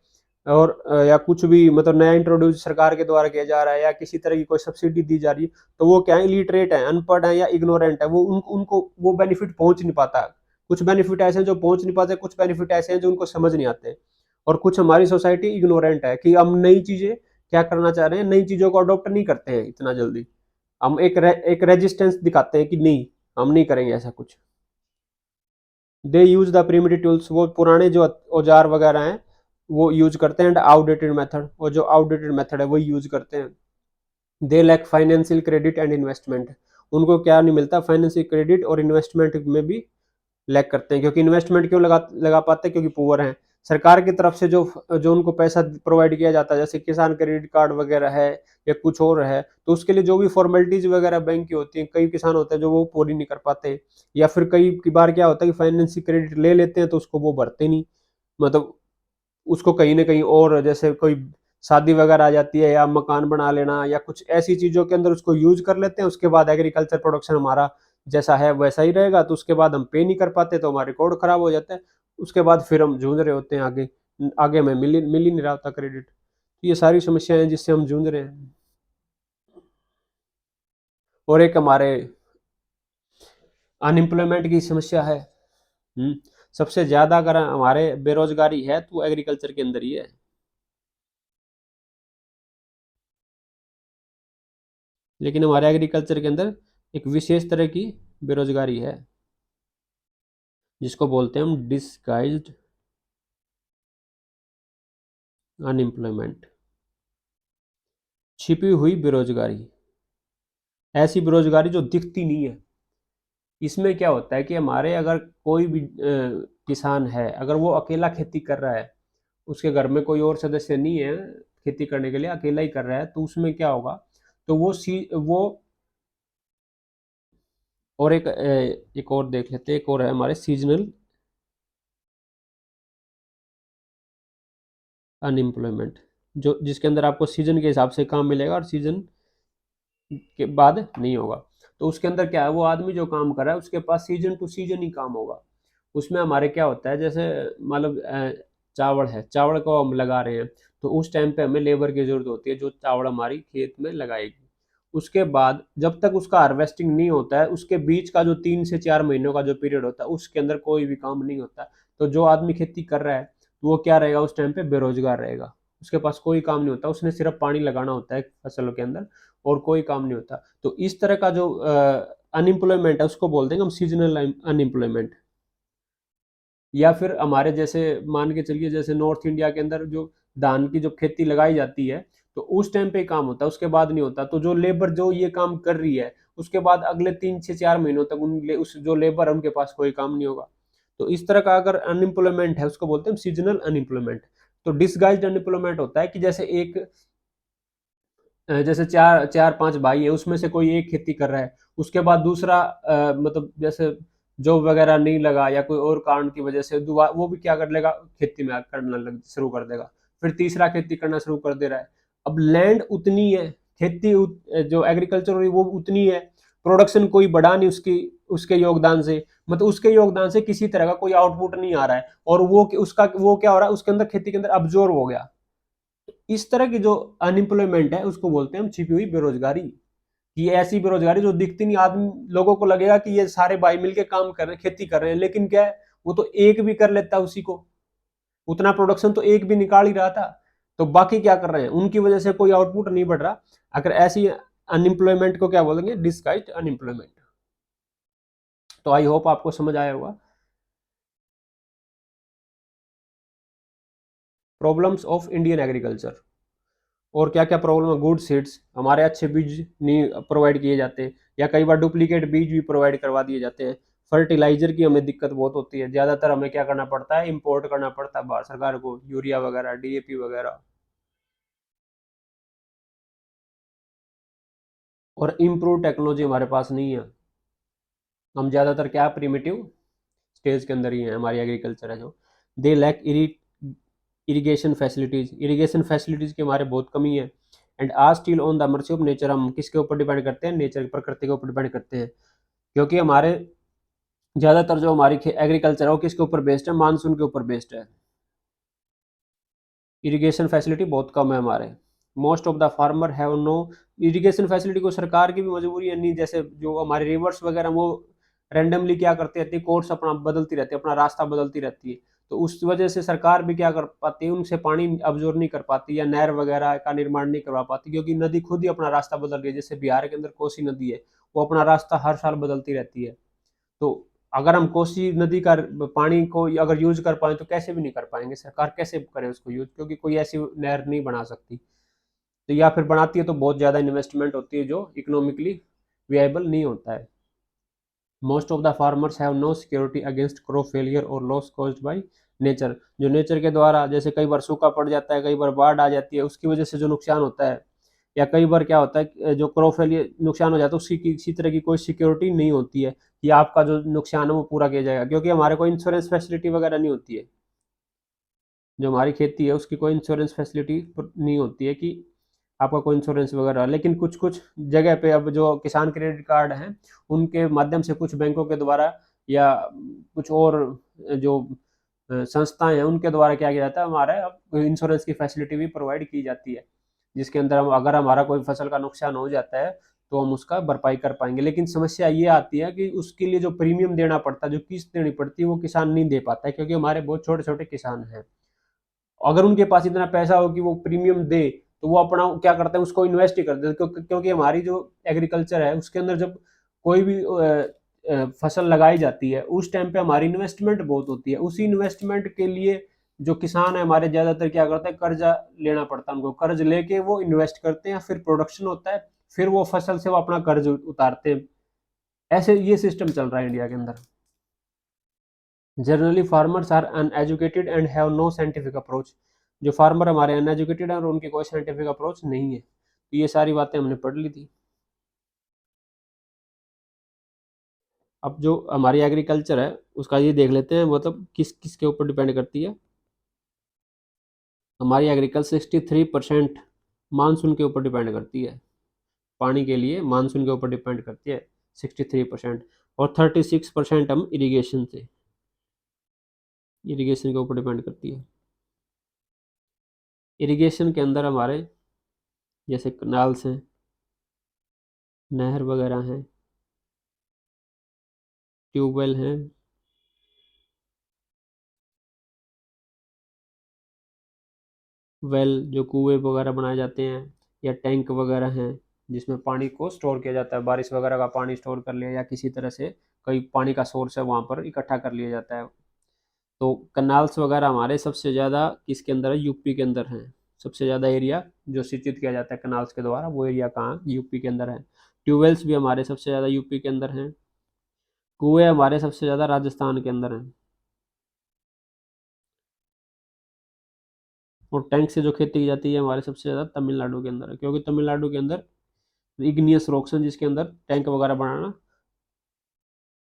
और या कुछ भी मतलब नया इंट्रोड्यूस सरकार के द्वारा किया जा रहा है या किसी तरह की कोई सब्सिडी दी जा रही है, तो वो क्या है, इलिटरेट है, अनपढ़ है या इग्नोरेंट है, वो उनको वो बेनिफिट पहुंच नहीं पाता। कुछ बेनिफिट ऐसे हैं जो पहुंच नहीं पाते, कुछ बेनिफिट ऐसे हैं जो उनको समझ नहीं आते। और कुछ हमारी सोसाइटी इग्नोरेंट है कि हम नई चीजें क्या करना चाह रहे हैं, नई चीजों को अडॉप्ट नहीं करते हैं इतना जल्दी। हम एक रेजिस्टेंस दिखाते हैं कि नहीं, हम नहीं करेंगे ऐसा कुछ। दे यूज द प्रिमिटिव टूल्स, वो पुराने जो औजार वगैरह हैं वो यूज करते हैं, एंड आउटडेटेड मेथड, और जो आउटडेटेड मेथड है वही यूज करते हैं। They lack financial credit and investment, उनको क्या नहीं मिलता, फाइनेंशियल क्रेडिट और इन्वेस्टमेंट में भी लैक करते हैं। क्योंकि इन्वेस्टमेंट क्यों लगा पाते हैं, क्योंकि पुअर हैं। सरकार की तरफ से जो जो उनको पैसा प्रोवाइड किया जाता है, जैसे किसान क्रेडिट कार्ड वगैरह है या कुछ और है, तो उसके लिए जो भी फॉर्मेलिटीज वगैरह बैंक की होती हैं, कई किसान होते हैं जो वो पूरी नहीं कर पाते, या फिर कई की बार क्या होता है कि फाइनेंशियल क्रेडिट ले लेते हैं तो उसको वो भरते नहीं, मतलब उसको कहीं ना कहीं और जैसे कोई शादी वगैरह आ जाती है या मकान बना लेना या कुछ ऐसी चीजों के अंदर उसको यूज कर लेते हैं, उसके बाद एग्रीकल्चर प्रोडक्शन हमारा जैसा है वैसा ही रहेगा, तो उसके बाद हम पे नहीं कर पाते तो हमारा रिकॉर्ड खराब हो जाता है। उसके बाद फिर हम जूझ रहे होते हैं आगे, आगे में मिल ही नहीं रहा होता क्रेडिट। तो ये सारी समस्याएं हैं जिससे हम जूझ रहे हैं। और एक हमारे अनएम्प्लॉयमेंट की समस्या है। हम्म, सबसे ज्यादा अगर हमारे बेरोजगारी है तो एग्रीकल्चर के अंदर ही है। लेकिन हमारे एग्रीकल्चर के अंदर एक विशेष तरह की बेरोजगारी है, जिसको बोलते हैं हम डिसगाइज्ड अनएम्प्लॉयमेंट, छिपी हुई बेरोजगारी, ऐसी बेरोजगारी जो दिखती नहीं है। इसमें क्या होता है कि हमारे अगर कोई भी किसान है, अगर वो अकेला खेती कर रहा है, उसके घर में कोई और सदस्य नहीं है खेती करने के लिए, अकेला ही कर रहा है, तो उसमें क्या होगा, तो वो और एक और देख लेते हैं, एक और है हमारे सीजनल अनएम्प्लॉयमेंट, जो जिसके अंदर आपको सीजन के हिसाब से काम मिलेगा और सीजन के बाद नहीं होगा। तो उसके अंदर क्या है, वो आदमी जो काम कर रहा है उसके पास सीजन टू सीजन ही काम होगा। उसमें हमारे क्या होता है, जैसे मतलब चावल है, चावल को हम लगा रहे हैं, तो उस टाइम पे हमें लेबर की जरूरत होती है जो चावल हमारी खेत में लगाएगी। उसके बाद जब तक उसका हार्वेस्टिंग नहीं होता है, उसके बीच का जो 3 से 4 महीनों का जो पीरियड होता है उसके अंदर कोई भी काम नहीं होता। तो जो आदमी खेती कर रहा है तो वो क्या रहेगा, उस टाइम पे बेरोजगार रहेगा, उसके पास कोई काम नहीं होता, उसने सिर्फ पानी लगाना होता है फसलों के अंदर और कोई काम नहीं होता। तो इस तरह का जो अनएम्प्लॉयमेंट है उसको बोलते हैं हम सीजनल अनएम्प्लॉयमेंट। या फिर हमारे जैसे मान के चलिए जैसे नॉर्थ इंडिया के अंदर जो धान की जो खेती लगाई जाती है, तो उस टाइम पे काम होता है, उसके बाद नहीं होता। तो जो लेबर जो ये काम कर रही है, उसके बाद अगले 3 से 4 महीनों तक उस जो लेबर है उनके पास कोई काम नहीं होगा। तो इस तरह का अगर अनएम्प्लॉयमेंट है उसको बोलते हैं सीजनल अनएम्प्लॉयमेंट। तो डिसगाइज्ड अनएम्प्लॉयमेंट होता है कि जैसे जैसे चार चार पांच भाई है, उसमें से कोई एक खेती कर रहा है, उसके बाद दूसरा मतलब जैसे जॉब वगैरह नहीं लगा या कोई और कारण की वजह से वो भी क्या कर लेगा, खेती में करना लग शुरू कर देगा। फिर तीसरा खेती करना शुरू कर दे रहा है। अब लैंड उतनी है, खेती जो एग्रीकल्चर वो उतनी है, प्रोडक्शन कोई बढ़ा नहीं उसकी, उसके योगदान से, मतलब उसके योगदान से किसी तरह का कोई आउटपुट नहीं आ रहा है, और वो क्या हो रहा है उसके अंदर, खेती के अंदर अब्जॉर्ब हो गया। इस तरह की जो अनएम्प्लॉयमेंट है उसको बोलते हैं हम छिपी हुई बेरोजगारी। ये ऐसी बेरोजगारी जो दिखती नहीं, आदमी लोगों को लगेगा कि ये सारे भाई मिलके काम कर रहे हैं, खेती कर रहे हैं, लेकिन क्या है, वो तो एक भी कर लेता है उसी को, उतना प्रोडक्शन तो एक भी निकाल ही रहा था। तो बाकी क्या कर रहे हैं, उनकी वजह से कोई आउटपुट नहीं बढ़ रहा। अगर ऐसी अनएम्प्लॉयमेंट को क्या बोलेंगे, डिस्गाइज्ड अनएम्प्लॉयमेंट। तो आई होप आपको समझ आया होगा। प्रॉब्लम्स ऑफ इंडियन एग्रीकल्चर, और क्या क्या प्रॉब्लम है, गुड सीड्स, हमारे अच्छे बीज नहीं प्रोवाइड किए जाते, या कई बार डुप्लीकेट बीज भी प्रोवाइड करवा दिए जाते हैं। फर्टिलाइजर की हमें दिक्कत बहुत होती है, ज़्यादातर हमें क्या करना पड़ता है, इंपोर्ट करना पड़ता है बाहर सरकार को, यूरिया वगैरह, डीएपी वगैरह। और इम्प्रूव टेक्नोलॉजी हमारे पास नहीं है, हम ज़्यादातर क्या प्रिमिटिव स्टेज के अंदर ही है, हमारी एग्रीकल्चर है जो। They lack irrigation facilities, irrigation facilities की हमारे बहुत कमी है। एंड आज still on the mercy of nature, हम किसके ऊपर डिपेंड करते हैं, नेचर, प्रकृति के ऊपर डिपेंड करते हैं। क्योंकि हमारे ज़्यादातर जो हमारी एग्रीकल्चर है वो किसके ऊपर बेस्ड है, मानसून के ऊपर बेस्ड है। इरिगेशन फैसिलिटी बहुत कम है हमारे। Most of the farmer have no irrigation facility, को सरकार की भी मजबूरी है नहीं, जैसे जो हमारे रिवर्स वगैरह वो रेंडमली क्या करती रहती है, कोर्स अपना बदलती रहती है, अपना रास्ता बदलती रहती है। तो उस वजह से सरकार भी क्या कर पाती है, उनसे पानी अब्जॉर्ब नहीं कर पाती, या नहर वगैरह का निर्माण नहीं करवा पाती, क्योंकि नदी खुद ही अपना रास्ता बदल रही है। जैसे बिहार के अंदर कोसी नदी है, वो अपना रास्ता हर साल बदलती रहती है। तो अगर हम कोसी नदी का पानी को अगर यूज कर पाए तो कैसे भी नहीं कर पाएंगे, सरकार कैसे करे उसको यूज, क्योंकि कोई ऐसी नहर नहीं बना सकती। तो या फिर बनाती है तो बहुत ज़्यादा इन्वेस्टमेंट होती है जो इकोनॉमिकली विएबल नहीं होता है। Most of the farmers have no security against crop failure और लॉस कॉज्ड बाय नेचर, जो नेचर के द्वारा, जैसे कई बार सूखा पड़ जाता है, कई बार बाढ़ आ जाती है, उसकी वजह से जो नुकसान होता है, या कई बार क्या होता है जो क्रॉप फेलियर नुकसान हो जाता है उसकी किसी तरह की कोई सिक्योरिटी नहीं होती है कि आपका जो नुकसान है वो पूरा किया जाएगा, क्योंकि हमारे कोई इंश्योरेंस फैसिलिटी वगैरह नहीं होती है। जो हमारी खेती है उसकी कोई इंश्योरेंस फैसिलिटी नहीं होती है कि आपका कोई इंश्योरेंस वगैरह। लेकिन कुछ कुछ जगह पे अब जो किसान क्रेडिट कार्ड हैं उनके माध्यम से, कुछ बैंकों के द्वारा या कुछ और जो संस्थाएं हैं उनके द्वारा क्या किया जाता है, हमारा अब इंश्योरेंस की फैसिलिटी भी प्रोवाइड की जाती है, जिसके अंदर हम अगर हमारा कोई फसल का नुकसान हो जाता है तो हम उसका भरपाई कर पाएंगे। लेकिन समस्या ये आती है कि उसके लिए जो प्रीमियम देना पड़ता है, जो किस्त देनी पड़ती है, वो किसान नहीं दे पाता है, क्योंकि हमारे बहुत छोटे छोटे किसान हैं। अगर उनके पास इतना पैसा हो कि वो प्रीमियम दे, तो वो अपना क्या करते हैं, उसको इन्वेस्ट ही कर देते हैं, क्योंकि हमारी जो एग्रीकल्चर है उसके अंदर जब कोई भी फसल लगाई जाती है उस टाइम पे हमारी इन्वेस्टमेंट बहुत होती है। उसी इन्वेस्टमेंट के लिए जो किसान है हमारे ज्यादातर क्या करते हैं, कर्जा लेना पड़ता है उनको, कर्ज लेके वो इन्वेस्ट करते हैं, फिर प्रोडक्शन होता है, फिर वो फसल से वो अपना कर्ज उतारते हैं। ऐसे ये सिस्टम चल रहा है इंडिया के अंदर। Generally farmers are uneducated and have no scientific approach, जो फार्मर हमारे अनएजुकेटेड हैं और उनकी कोई साइंटिफिक अप्रोच नहीं है। तो ये सारी बातें हमने पढ़ ली थी। अब जो हमारी एग्रीकल्चर है उसका ये देख लेते हैं, मतलब किस किस के ऊपर डिपेंड करती है। हमारी एग्रीकल्चर 63% मानसून के ऊपर डिपेंड करती है, पानी के लिए मानसून के ऊपर डिपेंड करती है 63%। और 36% हम इरीगेशन से, इरीगेशन के ऊपर डिपेंड करती है। इरीगेशन के अंदर हमारे जैसे कनाल्स हैं, नहर वगैरह हैं, ट्यूबवेल हैं, वेल जो कुएं वगैरह बनाए जाते हैं, या टैंक वगैरह हैं जिसमें पानी को स्टोर किया जाता है, बारिश वगैरह का पानी स्टोर कर लिया या किसी तरह से कोई पानी का सोर्स है वहाँ पर इकट्ठा कर लिया जाता है। तो कनाल्स वगैरह हमारे सबसे ज़्यादा किसके अंदर है, यूपी के अंदर है। सबसे ज़्यादा एरिया जो सिंचित किया जाता है कनाल्स के द्वारा, वो एरिया कहाँ, यूपी के अंदर है। ट्यूबवेल्स भी हमारे सबसे ज़्यादा यूपी के अंदर हैं। कुएं हमारे सबसे ज़्यादा राजस्थान के अंदर हैं। और टैंक से जो खेती की जाती है हमारे सबसे ज़्यादा तमिलनाडु के अंदर है, क्योंकि तमिलनाडु के अंदर इग्नियस रॉक्स हैं जिसके अंदर टैंक वगैरह बनाना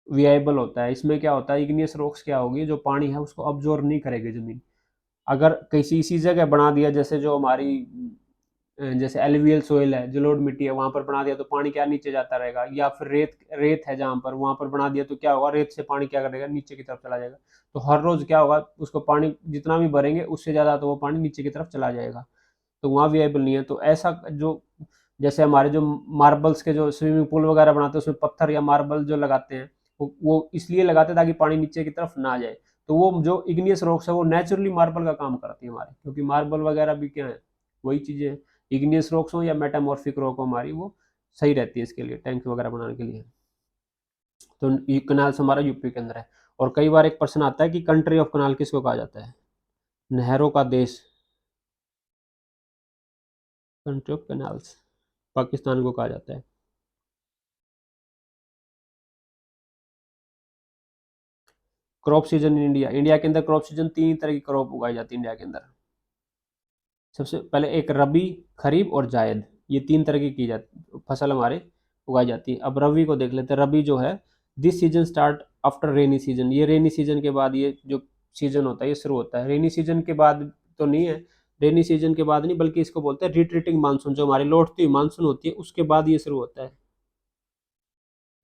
विएबल होता है। इसमें क्या होता है, इग्नियस रॉक्स क्या होगी, जो पानी है उसको अब्जॉर्ब नहीं करेगी ज़मीन। अगर किसी इसी जगह बना दिया, जैसे जो हमारी जैसे एलुवियल सोइल है, जलोढ़ मिट्टी है, वहां पर बना दिया तो पानी क्या नीचे जाता रहेगा, या फिर रेत रेत है जहां पर, वहां पर बना दिया तो क्या होगा, रेत से पानी क्या करेगा, नीचे की तरफ चला जाएगा। तो हर रोज क्या होगा, उसको पानी जितना भी भरेंगे उससे ज्यादा तो वो पानी नीचे की तरफ चला जाएगा। तो वहाँ विएबल नहीं है। तो ऐसा जो जैसे हमारे जो मार्बल्स के जो स्विमिंग पूल वगैरह बनाते हैं उसमें पत्थर या मार्बल जो लगाते हैं, वो इसलिए लगाते हैं ताकि पानी नीचे की तरफ ना जाए। तो वो जो इग्नियस रॉक्स है वो नेचुरली मार्बल का काम करती है हमारे, क्योंकि मार्बल वगैरह भी क्या है, वही चीजें हैं। इग्नियस रॉक्स हो या मेटामॉर्फिक रॉक हो, हमारी वो सही रहती है इसके लिए, टैंक वगैरह बनाने के लिए। तो ये कनाल्स हमारा यूपी के अंदर है। और कई बार एक प्रश्न आता है कि कंट्री ऑफ कनाल किसको कहा जाता है, नहरों का देश, कंट्री ऑफ कैनाल्स पाकिस्तान को कहा जाता है। Crop season in India, India के अंदर क्रॉप सीजन 3 तरह की क्रॉप उगाई जाती है इंडिया के अंदर। सबसे पहले एक रबी, खरीफ और जायद, ये 3 तरह की जाती फसल हमारे उगाई जाती है। अब रबी को देख लेते हैं। रबी जो है, this season start after rainy season, ये रेनी सीजन के बाद ये जो सीजन होता है ये शुरू होता है। रेनी सीजन के बाद तो नहीं है, रेनी सीजन के बाद नहीं, बल्कि इसको बोलते हैं रिट्रीटिंग मानसून, जो हमारी लौटती हुई मानसून होती है उसके बाद ये शुरू होता है।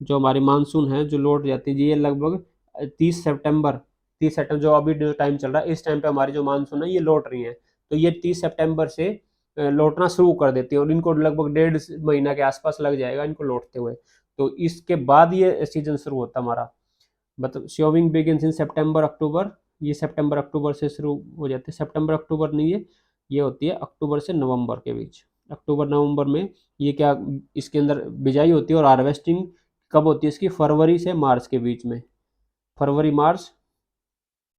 जो हमारी मानसून है जो लौट जाती है, ये लगभग 30 सितंबर, 30 सितंबर जो अभी जो टाइम चल रहा है, इस टाइम पे हमारी जो मानसून है ये लौट रही है। तो ये 30 सितंबर से लौटना शुरू कर देती है, और इनको लगभग 1.5 महीना के आसपास लग जाएगा इनको लौटते हुए। तो इसके बाद ये सीजन शुरू होता है हमारा। मतलब शोविंग बिगिंस इन सितंबर अक्टूबर, ये सितंबर अक्टूबर से शुरू हो जाती है। सितंबर अक्टूबर नहीं है, ये होती है अक्टूबर से नवंबर के बीच। अक्टूबर नवंबर में ये क्या, इसके अंदर बिजाई होती है। और हार्वेस्टिंग कब होती है इसकी, फरवरी से मार्च के बीच में, फरवरी मार्च।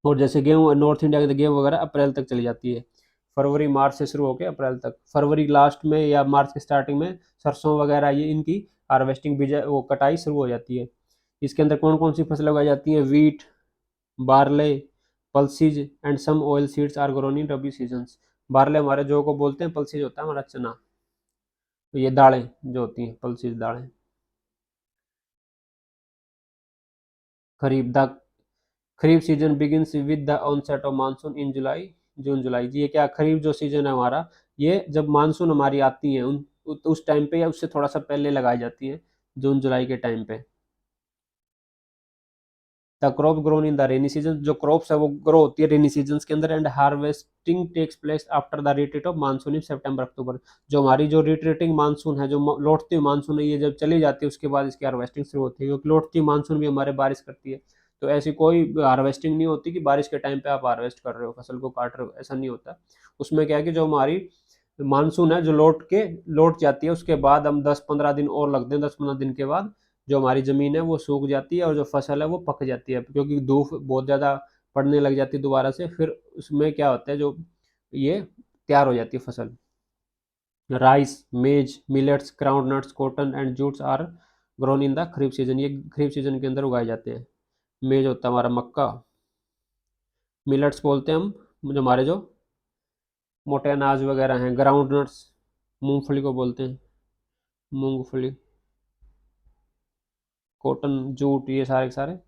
और जैसे गेहूँ नॉर्थ इंडिया के गेहूँ वगैरह अप्रैल तक चली जाती है, फरवरी मार्च से शुरू होकर अप्रैल तक। फरवरी लास्ट में या मार्च के स्टार्टिंग में सरसों वगैरह ये इनकी हार्वेस्टिंग बीजा वो कटाई शुरू हो जाती है। इसके अंदर कौन कौन सी फसलें उगाई जाती हैं, wheat, barley, pulses and some oil seeds are grown in rabi seasons. Barley हमारे जो को बोलते हैं, पल्सीज होता है हमारा चना। तो ये दालें जो होती हैं, पल्सीज दालें। Kharif the kharif season begins with the onset of monsoon in July, June July. ये क्या, खरीफ जो सीजन है हमारा, ये जब मानसून हमारी आती है उस टाइम पे या उससे थोड़ा सा पहले लगाई जाती है, जून जुलाई के टाइम पे। The crop grown in the rainy season, जो क्रॉप्स है वो ग्रो होती है रेनी सीजन के अंदर। And harvesting takes place after the retreat of monsoon in September October. जो हमारी जो रिट्रीटिंग मानसून है, जो लौटती हुई मानसून है, ये जब चली जाती है उसके बाद इसकी हार्वेस्टिंग शुरू होती है, क्योंकि लौटती मानसून भी हमारे बारिश करती है। तो ऐसी कोई हार्वेस्टिंग नहीं होती कि बारिश के टाइम पे आप हार्वेस्ट कर रहे हो, फसल को काट रहे हो, ऐसा नहीं होता। उसमें क्या है कि जो हमारी मानसून है जो लौट जाती है, उसके बाद हम 10-15 दिन और लगते हैं, 10-15 दिन के बाद जो हमारी ज़मीन है वो सूख जाती है और जो फसल है वो पक जाती है, क्योंकि धूप बहुत ज़्यादा पड़ने लग जाती है दोबारा से। फिर उसमें क्या होता है, जो ये तैयार हो जाती है फसल। Rice, maize, millets, groundnuts, cotton and jutes are grown in the kharif season, ये खरीफ सीजन के अंदर उगाए जाते हैं। मेज होता है हमारा मक्का, मिलेट्स बोलते हैं हम जो हमारे जो मोटे अनाज वगैरह हैं। ग्राउंड नट्स मूंगफली को बोलते हैं, मूंगफली। कॉटन, जूट, ये सारे के सारे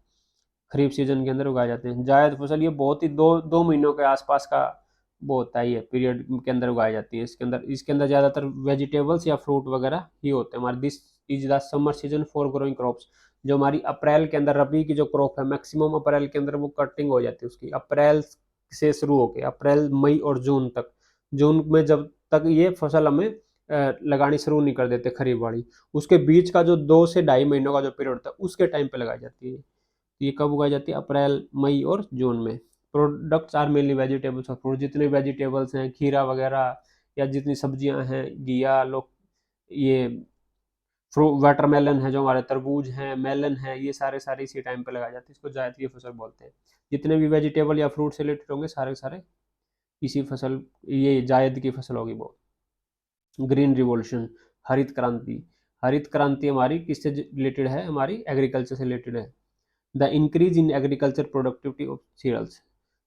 खरीफ सीजन के अंदर उगाए जाते हैं। जायद फसल ये बहुत ही 2 महीनों के आसपास का वो होता है, ये पीरियड के अंदर उगाई जाती है। इसके अंदर ज़्यादातर वेजिटेबल्स या फ्रूट वगैरह ही होते हैं हमारे। This is the summer season for growing crops, जो हमारी अप्रैल के अंदर रबी की जो क्रॉप है, मैक्सिमम अप्रैल के अंदर वो कटिंग हो जाती है उसकी, अप्रैल से शुरू होकर अप्रैल, मई और जून तक। जून में जब तक ये फसल हमें लगानी शुरू नहीं कर देते खरीफ वाली, उसके बीच का जो 2 से ढाई महीनों का जो पीरियड होता है उसके टाइम पे लगाई जाती है। ये कब उगाई जाती है, अप्रैल, मई और जून में। प्रोडक्ट्स आर मेनली वेजिटेबल्स और फ्रूट, जितने वेजिटेबल्स हैं, खीरा वगैरह या जितनी सब्जियां हैं, घिया, लोग, ये फ्रूट, वाटरमेलन है, जो हमारे तरबूज हैं, मेलन है, ये सारे सारे इसी टाइम पे लगाए जाते हैं, इसको जायद की फसल बोलते हैं। जितने भी वेजिटेबल या फ्रूट से रिलेटेड होंगे सारे सारे इसी फसल, ये जायद की फसल होगी वो। ग्रीन रिवॉल्यूशन, हरित क्रांति। हरित क्रांति हमारी किससे रिलेटेड है? हमारी एग्रीकल्चर से रिलेटेड है। The increase in agriculture productivity of cereals,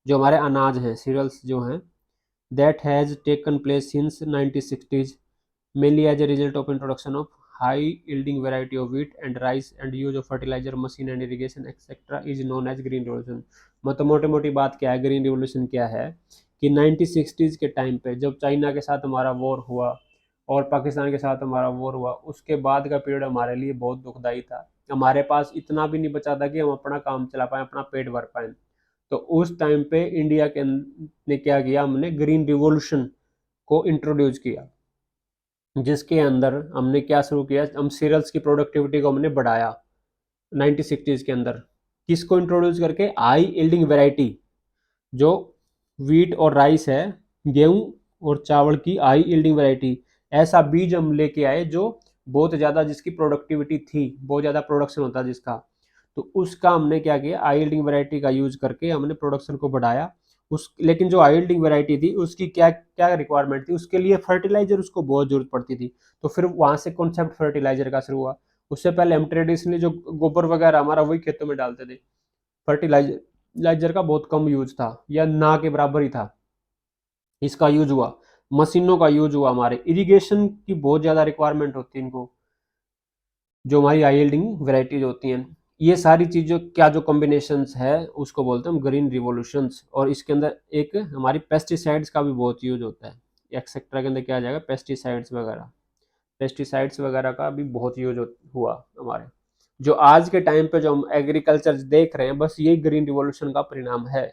जो हमारे अनाज हैं, सीरियल्स जो हैं, that has taken place since 1960s mainly as a result of introduction of high yielding variety of wheat and rice and use of fertilizer machine and irrigation etc is known as green revolution। मतलब मोटे मोटी बात क्या है, ग्रीन रिवोल्यूशन क्या है कि 1960s के टाइम पे जब चाइना के साथ हमारा वॉर हुआ और पाकिस्तान के साथ हमारा वॉर हुआ, उसके बाद का पीरियड हमारे लिए बहुत दुखदाई था। हमारे पास इतना भी नहीं बचा था कि हम अपना काम चला पाए, अपना पेट भर पाए। तो उस टाइम पे इंडिया के ने क्या किया, हमने ग्रीन रिवॉल्यूशन को इंट्रोड्यूस किया, जिसके अंदर हमने क्या शुरू किया, हम सीरियल्स की प्रोडक्टिविटी को हमने बढ़ाया 1960s के अंदर। किसको इंट्रोड्यूस करके? हाई यील्डिंग वैरायटी, जो वीट और राइस है, गेहूं और चावल की हाई यील्डिंग वैरायटी, ऐसा बीज हम लेके आए जो बहुत ज़्यादा, जिसकी प्रोडक्टिविटी थी, बहुत ज़्यादा प्रोडक्शन होता जिसका, तो उसका हमने क्या किया, हाई यील्डिंग वैरायटी का यूज करके हमने प्रोडक्शन को बढ़ाया। उस लेकिन जो हाई यील्डिंग वैरायटी थी उसकी क्या क्या रिक्वायरमेंट थी, उसके लिए फर्टिलाइजर उसको बहुत जरूरत पड़ती थी। तो फिर वहां से कॉन्सेप्ट फर्टिलाइजर का शुरू हुआ। उससे पहले हम ट्रेडिशनली जो गोबर वगैरह हमारा वही खेतों में डालते थे, फर्टिलाइजर का बहुत कम यूज था या ना के बराबर ही था। इसका यूज हुआ, मशीनों का यूज हुआ, हमारे इरिगेशन की बहुत ज्यादा रिक्वायरमेंट होती है इनको, जो हमारी हाई यील्डिंग वेराइटीज होती हैं। ये सारी चीज़ों क्या जो कॉम्बिनेशंस है उसको बोलते हैं हम ग्रीन रिवॉल्यूशंस। और इसके अंदर एक हमारी पेस्टिसाइड्स का भी बहुत यूज होता है, एक्सेट्रा के अंदर क्या आ जाएगा, पेस्टिसाइड्स वगैरह, पेस्टिसाइड्स वगैरह का भी बहुत यूज हुआ हमारे। जो आज के टाइम पे जो हम एग्रीकल्चर देख रहे हैं, बस यही ग्रीन रिवॉल्यूशन का परिणाम है।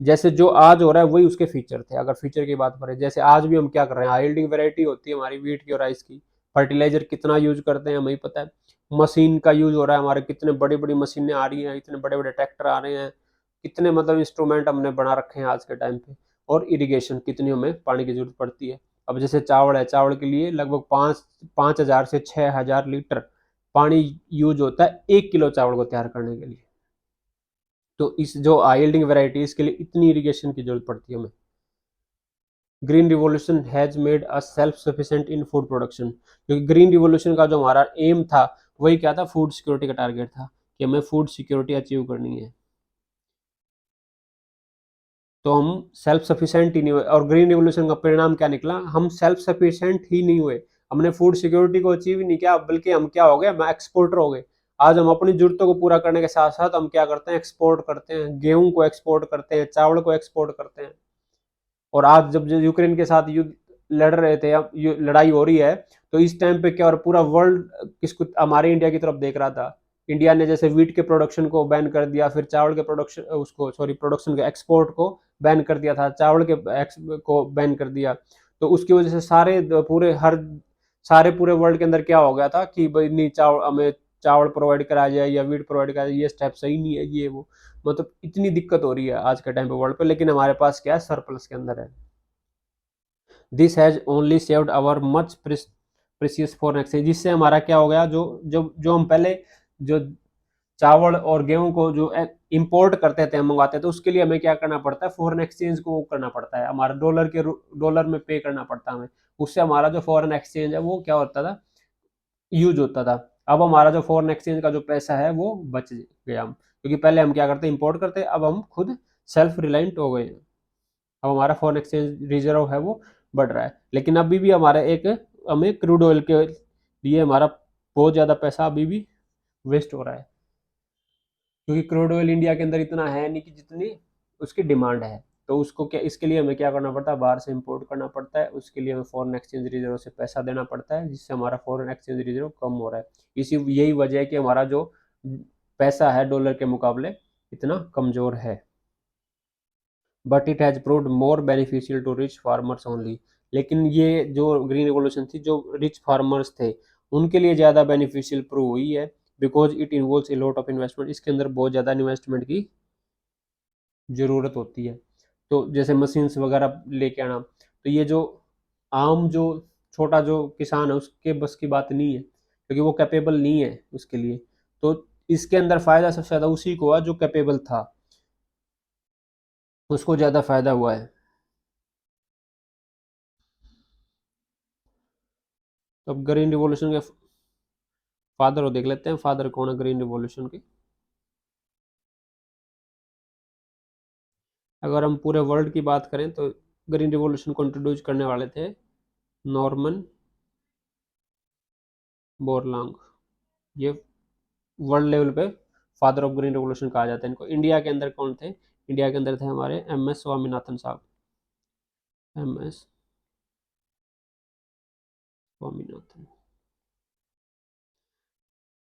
जैसे जो आज हो रहा है वही उसके फीचर थे। अगर फीचर की बात करें, जैसे आज भी हम क्या कर रहे हैं, हाइल्डिंग वैरायटी होती है हमारी वीट की और राइस की, फर्टिलाइजर कितना यूज करते हैं हमें ही पता है। मशीन का यूज हो रहा है, हमारे कितने बड़ी बड़ी मशीनें आ रही हैं, इतने बड़े बड़े ट्रैक्टर आ रहे हैं, कितने मतलब इंस्ट्रूमेंट हमने बना रखे हैं आज के टाइम पे। और इरिगेशन, कितनी हमें पानी की जरूरत पड़ती है। अब जैसे चावल है, चावल के लिए लगभग 5,000 से 6,000 लीटर पानी यूज होता है 1 किलो चावल को तैयार करने के लिए। तो इस जो यील्डिंग वैरायटीज के लिए इतनी इरिगेशन की जरूरत पड़ती है हमें। Green revolution has made us self sufficient in food production, क्योंकि ग्रीन रिवॉल्यूशन का जो हमारा एम था वही क्या था, फूड सिक्योरिटी का टारगेट था कि हमें फूड सिक्योरिटी अचीव करनी है। तो हम सेल्फ सफिशिएंट ही नहीं हुए, और ग्रीन रिवॉल्यूशन का परिणाम क्या निकला, हम सेल्फ सफिशिएंट ही नहीं हुए, हमने फूड सिक्योरिटी को अचीव ही नहीं किया, बल्कि हम क्या हो गए, हम एक्सपोर्टर हो गए। आज हम अपनी जरूरतों को पूरा करने के साथ साथ हम क्या करते हैं, एक्सपोर्ट करते हैं, गेहूं को एक्सपोर्ट करते हैं, चावल को एक्सपोर्ट करते हैं। और आज जब यूक्रेन के साथ युद्ध लड़ रहे थे, अब लड़ाई हो रही है, तो इस टाइम पे क्या, और पूरा वर्ल्ड किसको, हमारे इंडिया की तरफ देख रहा था। इंडिया ने जैसे वीट के प्रोडक्शन को बैन कर दिया, फिर चावल के प्रोडक्शन उसको सॉरी प्रोडक्शन के एक्सपोर्ट को बैन कर दिया था, चावल के को बैन कर दिया। तो उसकी वजह से सारे पूरे वर्ल्ड के अंदर क्या हो गया था कि भाई नहीं, चावल हमें चावल प्रोवाइड कराया जाए या वीट प्रोवाइड कराया जाए, ये स्टेप सही नहीं है, ये वो, मतलब इतनी दिक्कत हो रही है आज के टाइम पे वर्ल्ड पे, लेकिन हमारे पास क्या है, सरप्लस के अंदर है। This has only saved our much precious foreign exchange, जिससे हमारा क्या हो गया, जो जो जो हम पहले जो चावल और गेहूं को जो इंपोर्ट करते थे, हम मंगवाते थे, उसके लिए हमें क्या करना पड़ता है, फॉरेन एक्सचेंज को करना पड़ता है, हमारा डॉलर में पे करना पड़ता है हमें। उससे हमारा जो फॉरेन एक्सचेंज है वो क्या होता था, यूज होता था। अब हमारा जो फॉरेन एक्सचेंज का जो पैसा है वो बच गया, हम क्योंकि पहले हम क्या करते इंपोर्ट करते, अब हम खुद सेल्फ रिलायंट हो गए हैं। अब हमारा फॉरेन एक्सचेंज रिजर्व है वो बढ़ रहा है, लेकिन अभी भी हमारा एक, हमें क्रूड ऑयल के लिए हमारा बहुत ज़्यादा पैसा अभी भी वेस्ट हो रहा है, क्योंकि क्रूड ऑयल इंडिया के अंदर इतना है नहीं कि जितनी उसकी डिमांड है। तो उसको क्या, इसके लिए हमें क्या करना पड़ता है, बाहर से इंपोर्ट करना पड़ता है, उसके लिए हमें फॉरेन एक्सचेंज रिजर्व से पैसा देना पड़ता है, जिससे हमारा फॉरेन एक्सचेंज रिजर्व कम हो रहा है। इसी यही वजह है कि हमारा जो पैसा है डॉलर के मुकाबले इतना कमज़ोर है। But it has proved more beneficial to rich farmers only, लेकिन ये जो ग्रीन रिवॉल्यूशन थी, जो रिच फार्मर्स थे उनके लिए ज़्यादा बेनिफिशियल प्रूव हुई है, because it involves a lot of investment, इसके अंदर बहुत ज़्यादा इन्वेस्टमेंट की ज़रूरत होती है। तो जैसे मशीन्स वगैरह लेके आना, तो ये जो आम जो छोटा जो किसान है उसके बस की बात नहीं है, क्योंकि वो कैपेबल नहीं है उसके लिए। तो इसके अंदर फ़ायदा सबसे ज़्यादा उसी को हुआ जो कैपेबल था, उसको ज़्यादा फ़ायदा हुआ है। तो अब ग्रीन रिवॉल्यूशन के फादर को देख लेते हैं, फादर कौन है ग्रीन रिवॉल्यूशन के। अगर हम पूरे वर्ल्ड की बात करें तो ग्रीन रिवॉल्यूशन को इंट्रोड्यूस करने वाले थे नॉर्मन बोरलॉन्ग। ये वर्ल्ड लेवल पे फादर ऑफ ग्रीन रिवॉल्यूशन कहा जाता है इनको। इंडिया के अंदर कौन थे? इंडिया के अंदर थे हमारे MS स्वामीनाथन साहब। MS स्वामीनाथन,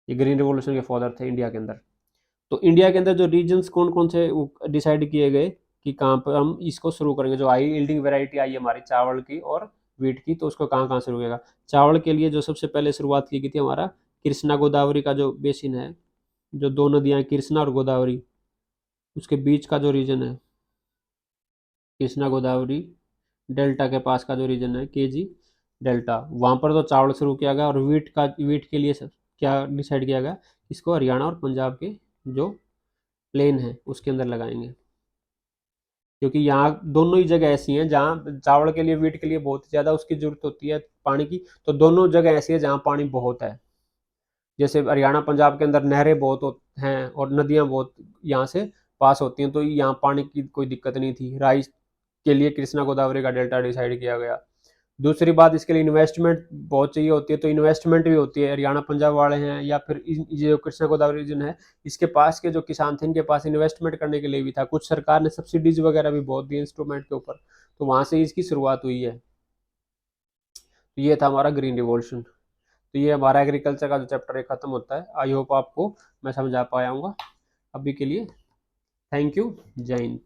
ये ग्रीन रिवॉल्यूशन के फादर थे इंडिया के अंदर। तो इंडिया के अंदर जो रीजन्स कौन कौन से डिसाइड किए गए कि कहाँ पर हम इसको शुरू करेंगे, जो हाई यील्डिंग वैरायटी आई है हमारी चावल की और वीट की, तो उसको कहाँ कहाँ शुरू किएगा। चावल के लिए जो सबसे पहले शुरुआत की गई थी हमारा कृष्णा गोदावरी का जो बेसिन है, जो दो नदियाँ कृष्णा और गोदावरी, उसके बीच का जो रीजन है कृष्णा गोदावरी डेल्टा के पास का जो रीजन है KG डेल्टा, वहाँ पर तो चावल शुरू किया गया। और वीट के लिए सब क्या डिसाइड किया गया, इसको हरियाणा और पंजाब के जो प्लेन है उसके अंदर लगाएंगे, क्योंकि यहाँ दोनों ही जगह ऐसी हैं जहाँ चावल के लिए वीट के लिए बहुत ज़्यादा उसकी ज़रूरत होती है पानी की। तो दोनों जगह ऐसी है जहाँ पानी बहुत है। जैसे हरियाणा पंजाब के अंदर नहरें बहुत हैं और नदियाँ बहुत यहाँ से पास होती हैं, तो यहाँ पानी की कोई दिक्कत नहीं थी। राइस के लिए कृष्णा गोदावरी का डेल्टा डिसाइड किया गया। दूसरी बात, इसके लिए इन्वेस्टमेंट बहुत चाहिए होती है, तो इन्वेस्टमेंट भी होती है। हरियाणा पंजाब वाले हैं या फिर जो कृष्णा गोदावरी रीजन है, इसके पास के जो किसान थे इनके पास इन्वेस्टमेंट करने के लिए भी था। कुछ सरकार ने सब्सिडीज वगैरह भी बहुत दी इंस्ट्रूमेंट के ऊपर, तो वहाँ से इसकी शुरुआत हुई है। तो ये था हमारा ग्रीन रिवॉल्यूशन। तो ये हमारा एग्रीकल्चर का जो चैप्टर है खत्म होता है। आई होप आपको मैं समझा पाया हूँ। अभी के लिए थैंक यू। जय हिंद।